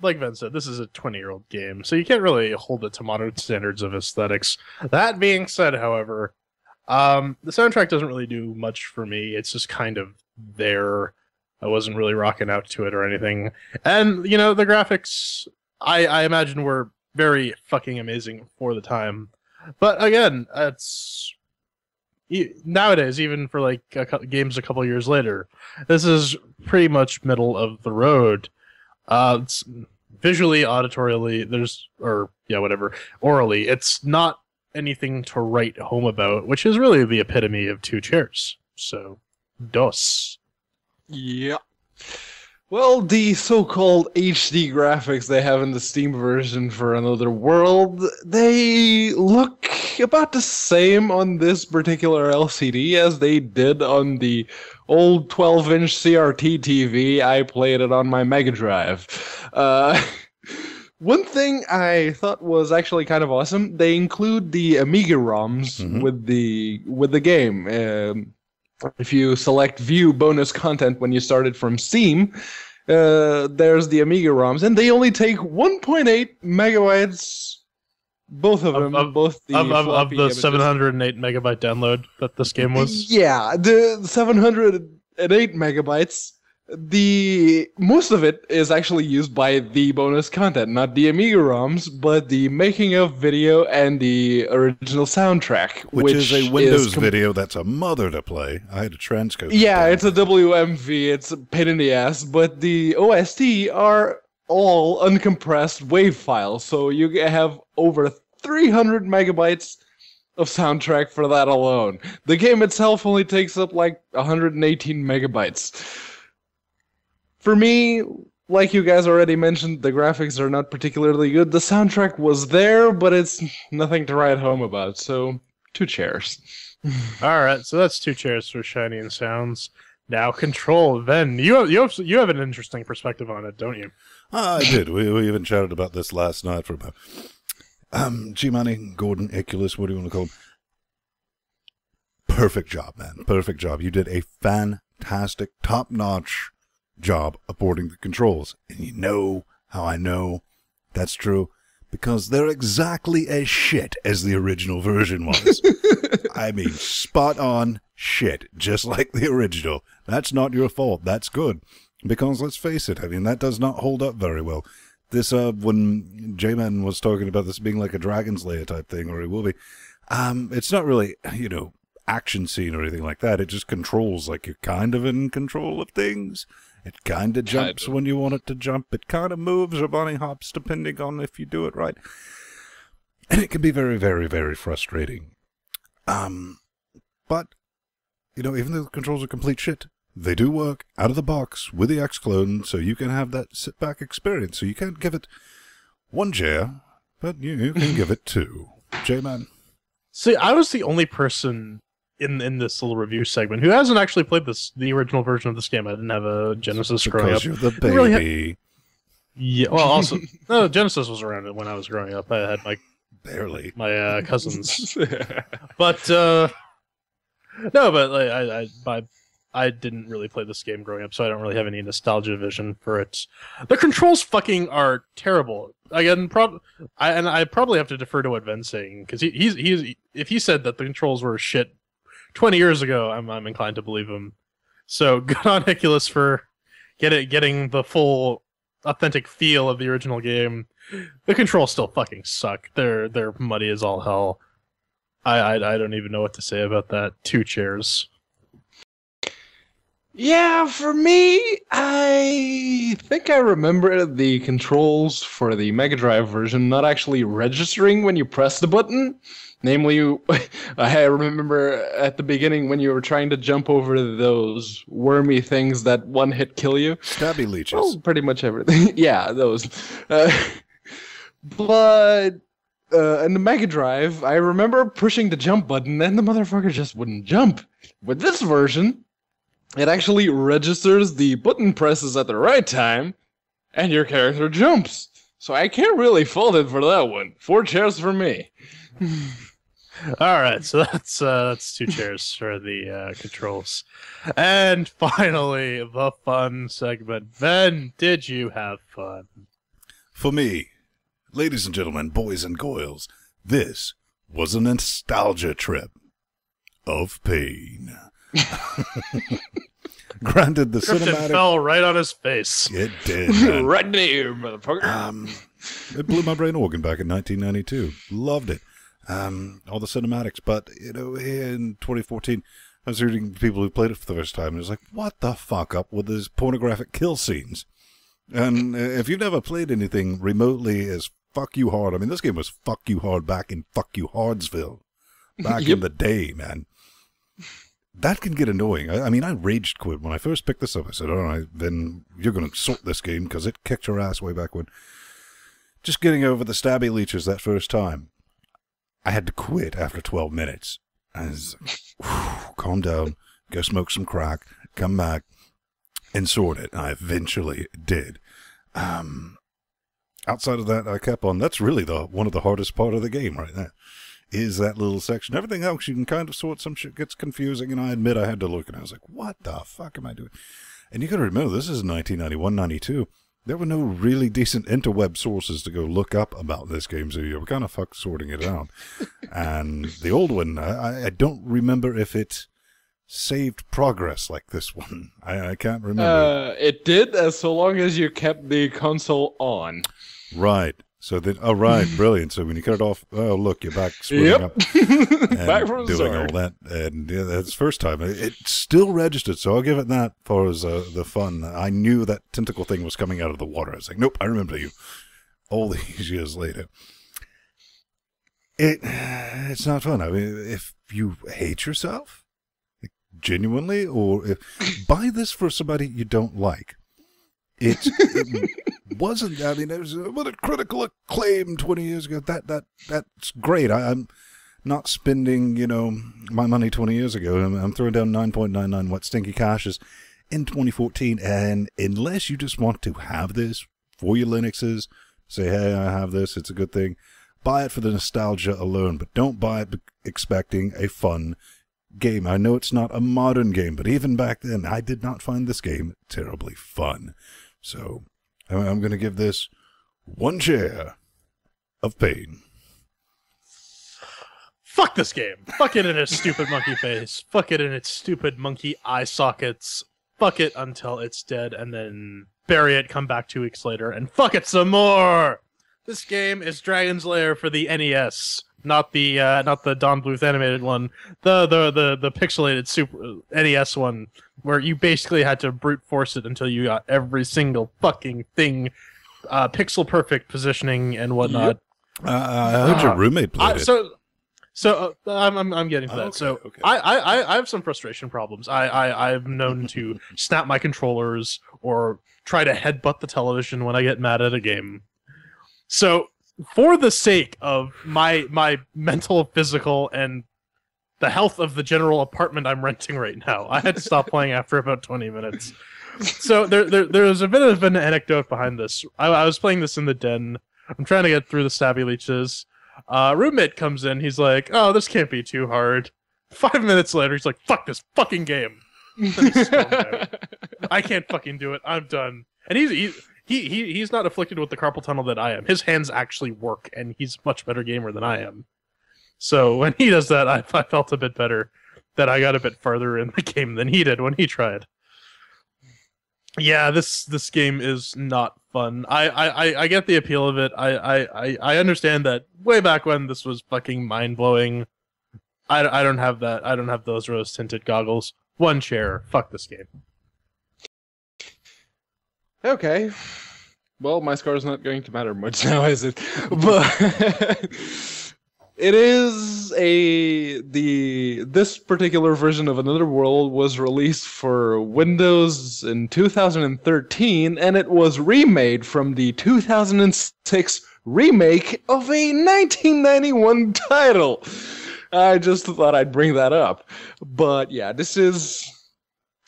like Ven said, this is a 20-year-old game, so you can't really hold it to modern standards of aesthetics. That being said, however, the soundtrack doesn't really do much for me. It's just kind of there. I wasn't really rocking out to it or anything. And, the graphics, I imagine were very fucking amazing for the time. But again, it's... Nowadays, even for like games a couple years later, this is pretty much middle of the road. It's visually, auditorially, orally, it's not anything to write home about, which is really the epitome of 2 chairs. So, dos. Yeah. Well, the so-called HD graphics they have in the Steam version for Another World, they look about the same on this particular LCD as they did on the old 12-inch CRT TV. I played it on my Mega Drive. One thing I thought was actually kind of awesome, they include the Amiga ROMs with the game. If you select View Bonus Content when you started from Steam, there's the Amiga ROMs, and they only take 1.8 megabytes, both of them, both the of the 708 megabyte download that this game was. Yeah, the 708 megabytes. Most of it is actually used by the bonus content, not the Amiga ROMs, but the making of video and the original soundtrack, which is a Windows video that's a mother to play. I had to transcode. Yeah, it's a WMV. It's a pain in the ass, but the OST are all uncompressed WAV files, so you have over 300 megabytes of soundtrack for that alone. The game itself only takes up like 118 megabytes. For me, like you guys already mentioned, the graphics are not particularly good. The soundtrack was there, but it's nothing to write home about, so 2 chairs. Alright, so that's 2 chairs for Shiny and Sounds. Now Control. Ven, you have an interesting perspective on it, don't you? I did. We even chatted about this last night for about... G-Money, Gordon, Iculus, what do you want to call him? Perfect job, man. Perfect job. You did a fantastic, top-notch job aborting the controls. And you know how I know that's true? Because they're exactly as shit as the original version was. I mean, spot on shit, just like the original. That's not your fault. That's good. Because let's face it, I mean, that does not hold up very well. This, when J-Man was talking about this being like a Dragon's Lair type thing, or it will be, it's not really, action scene or anything like that. It just controls like you're kind of in control of things. It kind of jumps when you want it to jump. It kind of moves or bunny hops depending on if you do it right. And it can be very, very, very frustrating. But, even though the controls are complete shit, they do work out of the box with the X-Clone, so you can have that sit-back experience. So you can't give it 1 chair, but you can give it 2. J-Man. See, I was the only person in this little review segment who hasn't actually played the original version of this game. I didn't have a Genesis growing up. Because you're the baby. Yeah, well, also, no, Genesis was around when I was growing up. I had Barely. my cousins. But, no, but I didn't really play this game growing up, so I don't really have any nostalgia vision for it. The controls fucking are terrible. Again, I probably have to defer to what Ven's saying, because if he said that the controls were shit 20 years ago, I'm inclined to believe him. So good on Iculus for getting the full authentic feel of the original game. The controls still fucking suck. They're muddy as all hell. I don't even know what to say about that. 2 chairs. Yeah, for me, I think I remember the controls for the Mega Drive version not actually registering when you press the button. Namely, I remember at the beginning when you were trying to jump over those wormy things that one-hit kill you. Stabby leeches. Well, pretty much everything. Yeah, those. But in the Mega Drive, I remember pushing the jump button and the motherfucker just wouldn't jump. With this version, it actually registers the button presses at the right time, and your character jumps. So I can't really fault it for that one. 4 chairs for me. All right, so that's 2 chairs for the controls. And finally, the fun segment. Ben, did you have fun? For me, ladies and gentlemen, boys and girls, this was a nostalgia trip of pain. Granted, the Krypton cinematic fell right on his face. It did, man. Right in the ear, motherfucker. It blew my brain organ back in 1992. Loved it. All the cinematics, but here in 2014, I was reading people who played it for the first time, and it was like, what the fuck up with these pornographic kill scenes? And if you've never played anything remotely as fuck you hard, I mean, this game was fuck you hard back in fuck you hardsville, back in the day, man. that can get annoying. I mean, I raged quit when I first picked this up. I said, all right, then you're going to sort this game because it kicked your ass way back when. Just getting over the stabby leeches that first time, I had to quit after 12 minutes. I was like, calm down, go smoke some crack, come back, and sort it. I eventually did. Outside of that, I kept on. That's really one of the hardest part of the game right there, is that little section. Everything else, you can kind of sort. Some shit gets confusing, and I admit I had to look, and I was like, what the fuck am I doing? And you got to remember, this is 1991, 92. There were no really decent interweb sources to go look up about this game, so you were kind of fucked sorting it out. And the old one, I don't remember if it saved progress like this one. I can't remember. It did, so long as you kept the console on. Right. So then, oh, right, brilliant. So when you cut it off, oh, look, you're back swimming up and back from doing all that. And yeah, that's the first time. It still registered, so I'll give it that for as the fun. I knew that tentacle thing was coming out of the water. I was like, nope, I remember you. All these years later. It's not fun. I mean, if you hate yourself, like, genuinely, or if buy this for somebody you don't like. It wasn't. I mean, it was a critical acclaim 20 years ago. That's great. I'm not spending, my money 20 years ago. I'm throwing down 9.99 wet stinky cashes in 2014. And unless you just want to have this for your Linuxes, say, hey, I have this. It's a good thing. Buy it for the nostalgia alone, but don't buy it expecting a fun game. I know it's not a modern game, but even back then, I did not find this game terribly fun. So, I'm going to give this 1 chair of pain. Fuck this game. Fuck it in its stupid monkey face. Fuck it in its stupid monkey eye sockets. Fuck it until it's dead, and then bury it, come back 2 weeks later, and fuck it some more! This game is Dragon's Lair for the NES. Not the Don Bluth animated one, the pixelated Super NES one, where you basically had to brute force it until you got every single fucking thing, pixel perfect positioning and whatnot. Yep. I heard your roommate played it. So I'm getting to that. Okay. I have some frustration problems. I'm known to snap my controllers or try to headbutt the television when I get mad at a game. So, for the sake of my mental, physical, and the health of the general apartment I'm renting right now, I had to stop playing after about 20 minutes. So there's a bit of an anecdote behind this. I was playing this in the den. I'm trying to get through the stabby leeches. Roommate comes in. He's like, "Oh, this can't be too hard." 5 minutes later, he's like, "Fuck this fucking game." I can't fucking do it. I'm done. And he's not afflicted with the carpal tunnel that I am. His hands actually work, and he's a much better gamer than I am. So when he does that, I felt a bit better that I got a bit farther in the game than he did when he tried. Yeah, this game is not fun. I get the appeal of it. I understand that way back when this was fucking mind blowing. I don't have that. I don't have those rose tinted goggles. 1 chair. Fuck this game. Okay. Well, my score is not going to matter much now, is it? But it is this particular version of Another World was released for Windows in 2013, and it was remade from the 2006 remake of a 1991 title. I just thought I'd bring that up. But yeah,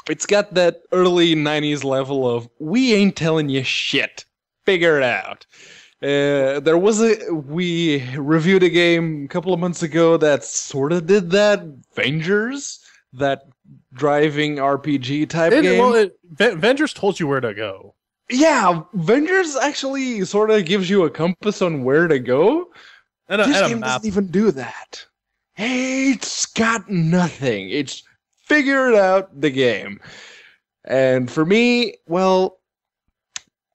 it's got that early 90s level of, we ain't telling you shit. Figure it out. We reviewed a game a couple of months ago that sort of did that. Vengers, that driving RPG type game. Well, Vengers told you where to go. Yeah, Vengers actually sort of gives you a compass on where to go. This game doesn't even do that. It's got nothing. It's figured out the game. And for me, well,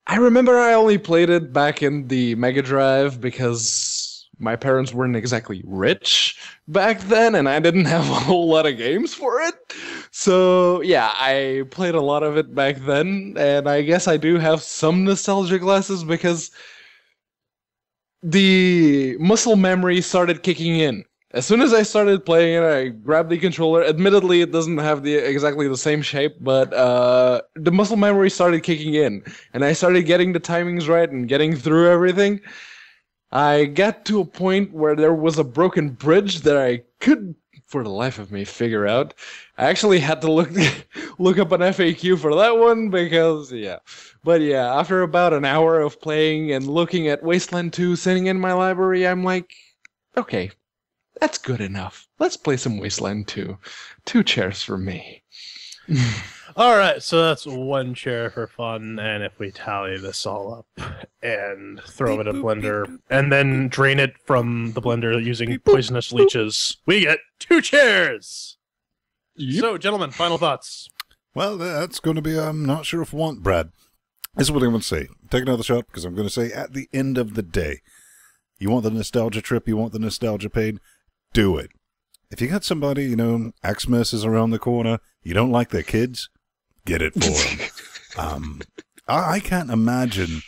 I remember I only played it back in the Mega Drive because my parents weren't exactly rich back then, and I didn't have a whole lot of games for it. So, yeah, I played a lot of it back then, and I guess I do have some nostalgia glasses because the muscle memory started kicking in As soon as I started playing it, I grabbed the controller. Admittedly, it doesn't have exactly the same shape, but the muscle memory started kicking in, and I started getting the timings right and getting through everything. I got to a point where there was a broken bridge that I could, for the life of me, figure out. I actually had to look up an FAQ for that one because, yeah. But yeah, after about an hour of playing and looking at Wasteland 2 sitting in my library, I'm like, okay, that's good enough. Let's play some Wasteland 2. 2 chairs for me. All right, so that's 1 chair for fun, and if we tally this all up and throw it in a blender and then drain it from the blender using poisonous leeches, we get 2 chairs! Yep. So, gentlemen, final thoughts. Well, that's going to be, I'm not sure if I want, Brad. This is what I'm going to say. Take another shot, because I'm going to say, at the end of the day, you want the nostalgia trip, you want the nostalgia pain, do it. If you got somebody, you know, Xmas is around the corner, you don't like their kids, get it for them. I can't imagine,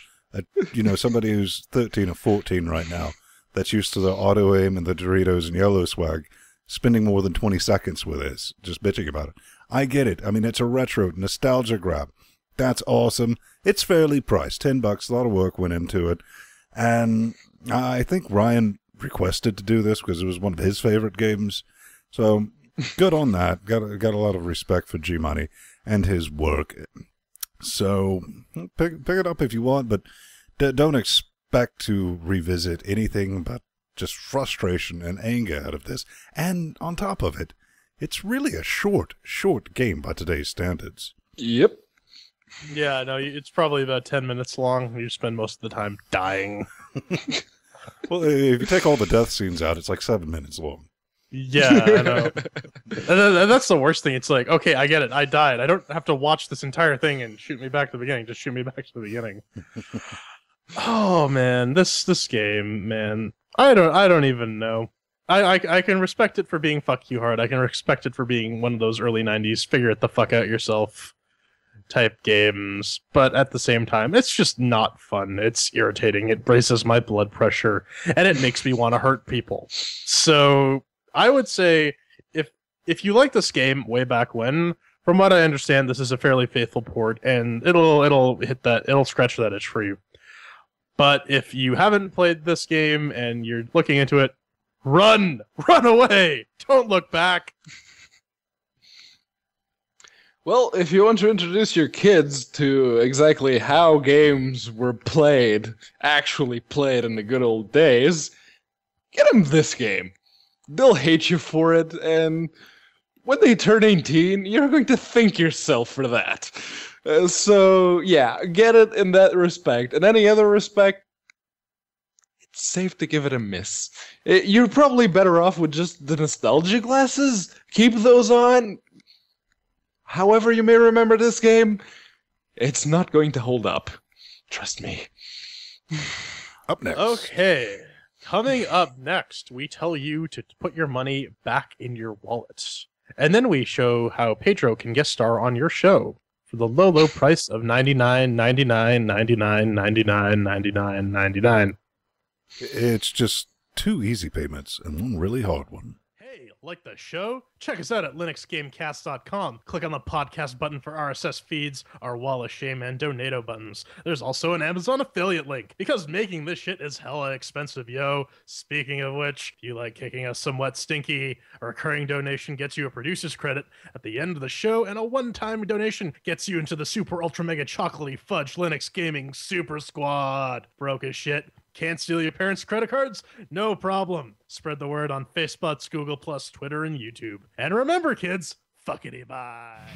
somebody who's 13 or 14 right now that's used to the auto-aim and the Doritos and Yellow Swag spending more than 20 seconds with this, just bitching about it. I get it. I mean, it's a retro nostalgia grab. That's awesome. It's fairly priced. $10, a lot of work went into it. And I think Ryan requested to do this because it was one of his favorite games. So good on that. Got a lot of respect for G-Money and his work. So pick it up if you want, but don't expect to revisit anything but just frustration and anger out of this. And on top of it, it's really a short game by today's standards. Yep. Yeah, no, it's probably about 10 minutes long. You spend most of the time dying. Well, if you take all the death scenes out, it's like 7 minutes long. Yeah, I know. And that's the worst thing. It's like, okay, I get it. I died. I don't have to watch this entire thing and shoot me back to the beginning. Just shoot me back to the beginning. Oh man, this game, man. I don't even know. I can respect it for being fuck you hard. I can respect it for being one of those early 90s figure it the fuck out yourself type games, but at the same time, it's just not fun. It's irritating. It raises my blood pressure, and it makes me want to hurt people. So I would say if you like this game way back when, from what I understand, this is a fairly faithful port, and it'll scratch that itch for you. But if you haven't played this game and you're looking into it, run away! Don't look back. Well, if you want to introduce your kids to exactly how games were actually played in the good old days, get them this game. They'll hate you for it, and when they turn 18, you're going to thank yourself for that. So, yeah, get it in that respect. In any other respect, it's safe to give it a miss. You're probably better off with just the nostalgia glasses. Keep those on. However you may remember this game, it's not going to hold up. Trust me. Up next. Okay. Coming up next, we tell you to put your money back in your wallet. And then we show how Pedro can guest star on your show for the low price of $99.99. It's just 2 easy payments and 1 really hard one. Hey, like the show? Check us out at LinuxGameCast.com. Click on the podcast button for RSS feeds, our Wall of Shame and Donato buttons. There's also an Amazon affiliate link, because making this shit is hella expensive, yo. Speaking of which, if you like kicking us somewhat stinky, a recurring donation gets you a producer's credit at the end of the show, and a one-time donation gets you into the super ultra mega chocolatey fudge Linux Gaming Super Squad. Broke as shit. Can't steal your parents' credit cards? No problem. Spread the word on Facebook, Google+, Twitter, and YouTube. And remember, kids, fuckity bye.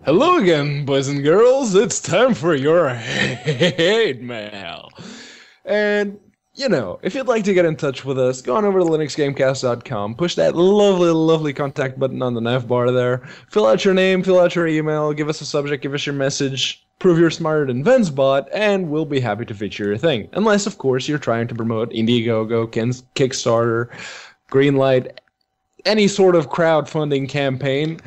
Hello again, boys and girls. It's time for your hate mail. And, you know, if you'd like to get in touch with us, go on over to LinuxGameCast.com, push that lovely contact button on the nav bar there, fill out your name, fill out your email, give us a subject, give us your message, prove you're smarter than Vensbot, and we'll be happy to feature your thing. Unless, of course, you're trying to promote Indiegogo, Kickstarter, Greenlight, any sort of crowdfunding campaign.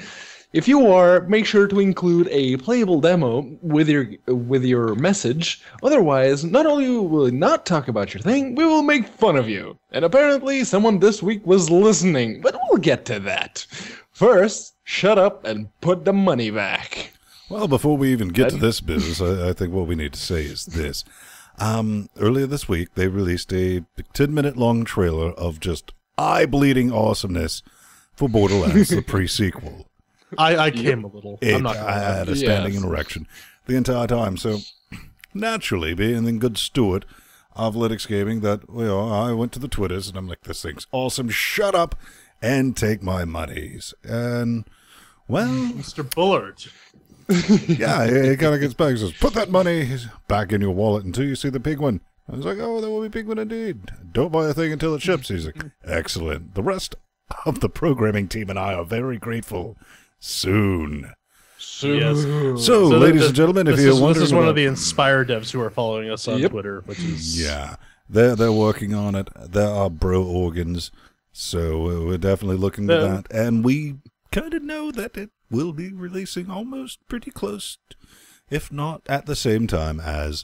If you are, make sure to include a playable demo with your message. Otherwise, not only will we not talk about your thing, we will make fun of you. And apparently someone this week was listening, but we'll get to that. First, shut up and put the money back. Well, before we even get to this business, I think what we need to say is this. Earlier this week, they released a 10-minute long trailer of just eye-bleeding awesomeness for Borderlands, the pre-sequel. I came a little. I'm not I had a standing erection the entire time. So, naturally, being in good steward of Linux Gaming, I went to the Twitters, and I'm like, this thing's awesome. Shut up and take my monies. And, well... Mr. Bullard. Yeah, he kind of gets back and says, put that money back in your wallet until you see the penguin. I was like, oh, there will be penguin indeed. Don't buy a thing until it ships. He's like, excellent. The rest of the programming team and I are very grateful. Soon. Yes. So ladies and gentlemen, if you're wondering... This is one of the Inspire devs who are following us on Twitter, which is... Yeah, they're working on it. There are bro organs, so we're definitely looking at that. And we kind of know that it will be releasing almost pretty close, if not at the same time as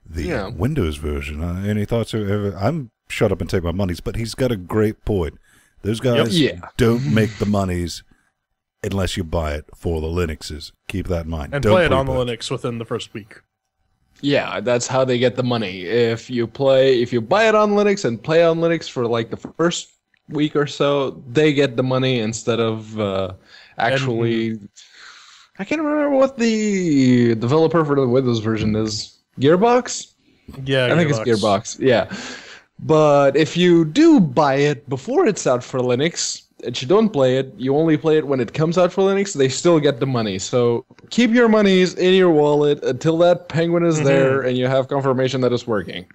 the Windows version. Any thoughts? I'm shut up and take my monies, but he's got a great point. Those guys don't make the monies unless you buy it for the Linuxes. Keep that in mind. And play it on the Linux within the first week. Yeah, that's how they get the money. If you buy it on Linux and play on Linux for like the first week or so, they get the money instead of actually... I can't remember what the developer for the Windows version is. Gearbox? Yeah, I think it's Gearbox. Yeah. But if you do buy it before it's out for Linux, and you don't play it, you only play it when it comes out for Linux, they still get the money. So keep your monies in your wallet until that penguin is there and you have confirmation that it's working.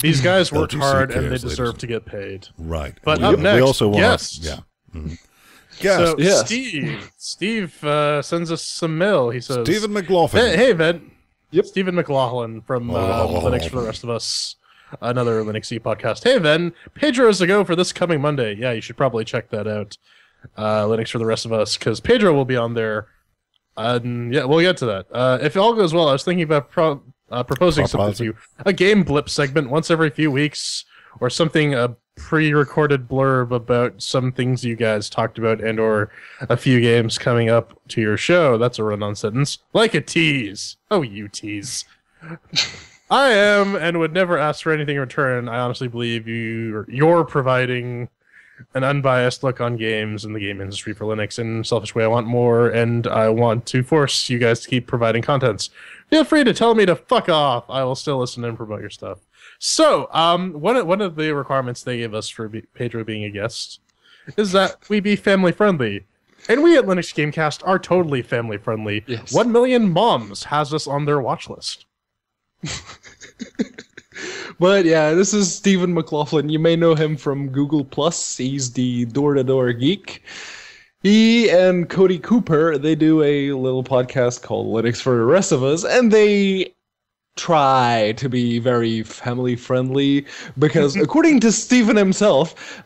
These guys worked hard and they deserve to get paid. Right. But up next, we also want guest. Yeah. So Steve sends us some mail. He says, Stephen McLaughlin. Hey, Ven. Yep. Stephen McLaughlin from Linux for the Rest of Us. Another Linux podcast. Hey, Ven, Pedro is a go for this coming Monday. Yeah, you should probably check that out. Linux for the Rest of Us, because Pedro will be on there. Yeah, we'll get to that. If all goes well, I was thinking about proposing something to you. A game blip segment once every few weeks, or something, a pre-recorded blurb about some things you guys talked about, and or a few games coming up to your show. That's a run-on sentence. Like a tease. Oh, you tease. I am, and would never ask for anything in return. I honestly believe you're providing an unbiased look on games in the game industry for Linux. In a selfish way, I want more, and I want to force you guys to keep providing contents. Feel free to tell me to fuck off. I will still listen and promote your stuff. So, one of the requirements they gave us for Pedro being a guest is that we be family friendly. And we at LinuxGameCast are totally family friendly. Yes. 1 million moms has us on their watch list. But yeah, this is Stephen McLaughlin. You may know him from Google+. He's the door-to-door geek. He and Cody Cooper, they do a little podcast called Linux for the Rest of Us, and they try to be very family-friendly because, according to Stephen himself,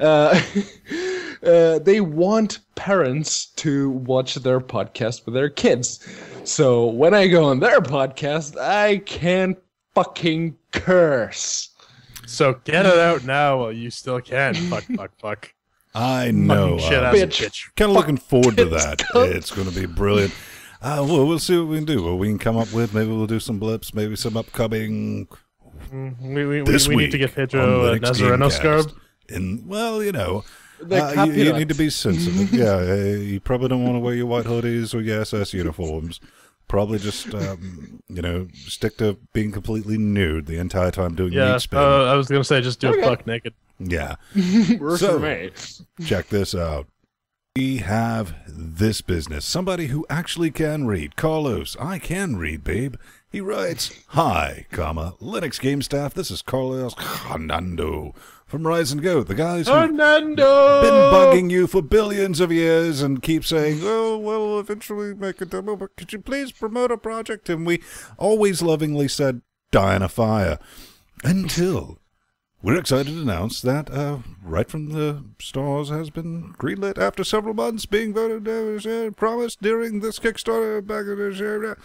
they want parents to watch their podcast with their kids. So when I go on their podcast, I can't fucking curse. So get it out now while you still can. Fuck. I know. Bitch. Kind of looking forward to that. It's going to be brilliant. Well, we'll see what we can do. What we can come up with. Maybe we'll do some blips. Maybe some upcoming. We need to get Pedro a Nazareno scarf. Well, you need to be sensitive. Yeah, you probably don't want to wear your white hoodies or your SS uniforms. Probably just, stick to being completely nude the entire time doing meat spin. I was going to say, just do it buck naked. Yeah. For me. Check this out. We have this business. Somebody who actually can read. Carlos, I can read, babe. He writes, Hi, Linux game staff. This is Carlos Hernando from Rise and Go. The guys who've been bugging you for billions of years and keep saying, oh, well, eventually make a demo, but could you please promote a project? And we always lovingly said, die in a fire. Until we're excited to announce that Right from the Stars has been greenlit after several months being voted promised during this Kickstarter back in this year.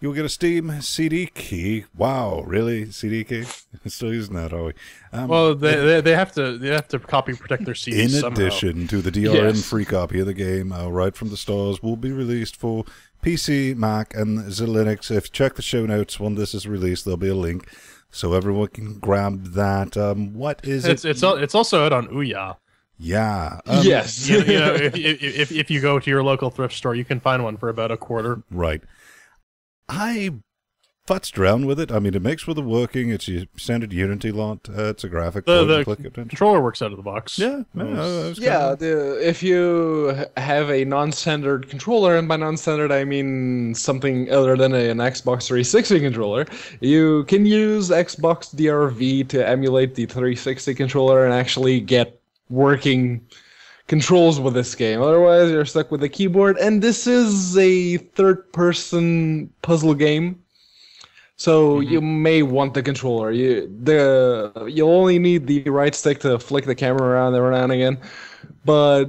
You'll get a Steam CD key. Wow, really? CD key? Still using that, are we? Well, they have to copy protect their CDs in somehow. addition to the DRM free copy of the game, Right from the Stars will be released for PC, Mac, and the Linux. If you check the show notes when this is released, there'll be a link so everyone can grab that. What is it? It's also out on Ouya. Yeah. Yes. If you go to your local thrift store, you can find one for about $0.25. Right. I futzed around with it. I mean, it makes for the working. It's your standard Unity lot. It's a graphic. The controller works out of the box. Yeah. If you have a non-standard controller, and by non-standard I mean something other than an Xbox 360 controller, you can use Xbox DRV to emulate the 360 controller and actually get working controls with this game. Otherwise, you're stuck with a keyboard, and this is a third-person puzzle game, so you may want the controller. You'll only need the right stick to flick the camera around every now and again, but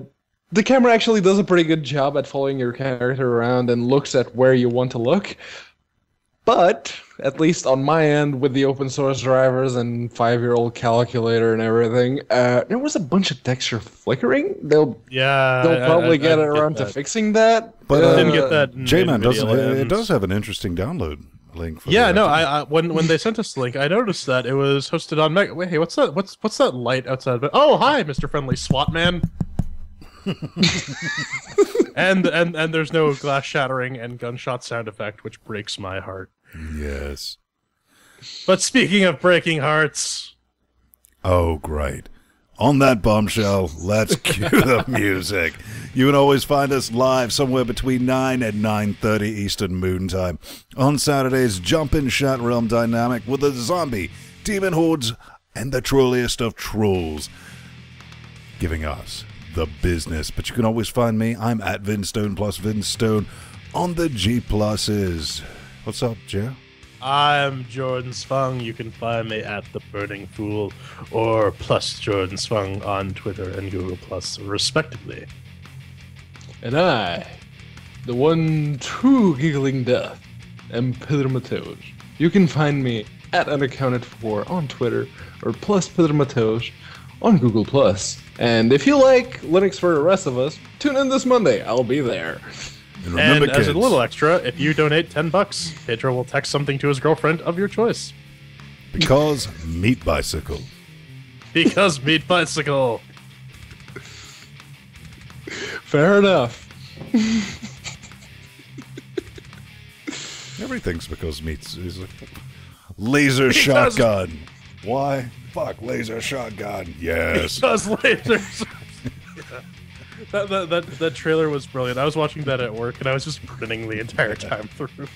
the camera actually does a pretty good job at following your character around and looks at where you want to look. But, at least on my end, with the open source drivers and 5-year-old calculator and everything, there was a bunch of texture flickering. They'll probably get around to fixing that. But I didn't get that. J-Man does have an interesting download link. For when they sent us the link, I noticed that it was hosted on Mega. Wait, hey, what's that? What's that light outside of it? Oh, hi, Mr. Friendly SWAT Man. and there's no glass shattering and gunshot sound effect, which breaks my heart. Yes. But speaking of breaking hearts, oh great! On that bombshell, let's cue the music. You can always find us live somewhere between 9 and 9:30 Eastern Moon Time on Saturdays. Jump in Chat Realm Dynamic with the zombie, demon hordes, and the trolliest of trolls, giving us the business. But you can always find me. I'm at Vinstone plus Vinstone on the G+s. What's up, Joe? I'm Jordan Svung. You can find me at The Burning Fool or plus Jordan Svung on Twitter and Google Plus, respectively. And I, the one true giggling death, am Pedro Mateos. You can find me at Unaccounted For on Twitter or plus Pedro Mateos on Google Plus. And if you like Linux for the rest of us, tune in this Monday. I'll be there. And remember, as a little extra, if you donate $10, Pedro will text something to his girlfriend of your choice. Because Meat Bicycle. Because Meat Bicycle. Fair enough. Everything's because Meat's like, laser shotgun. Why? Fuck, laser shotgun. Yes. Because lasers. That trailer was brilliant. I was watching that at work, and I was just grinning the entire time through.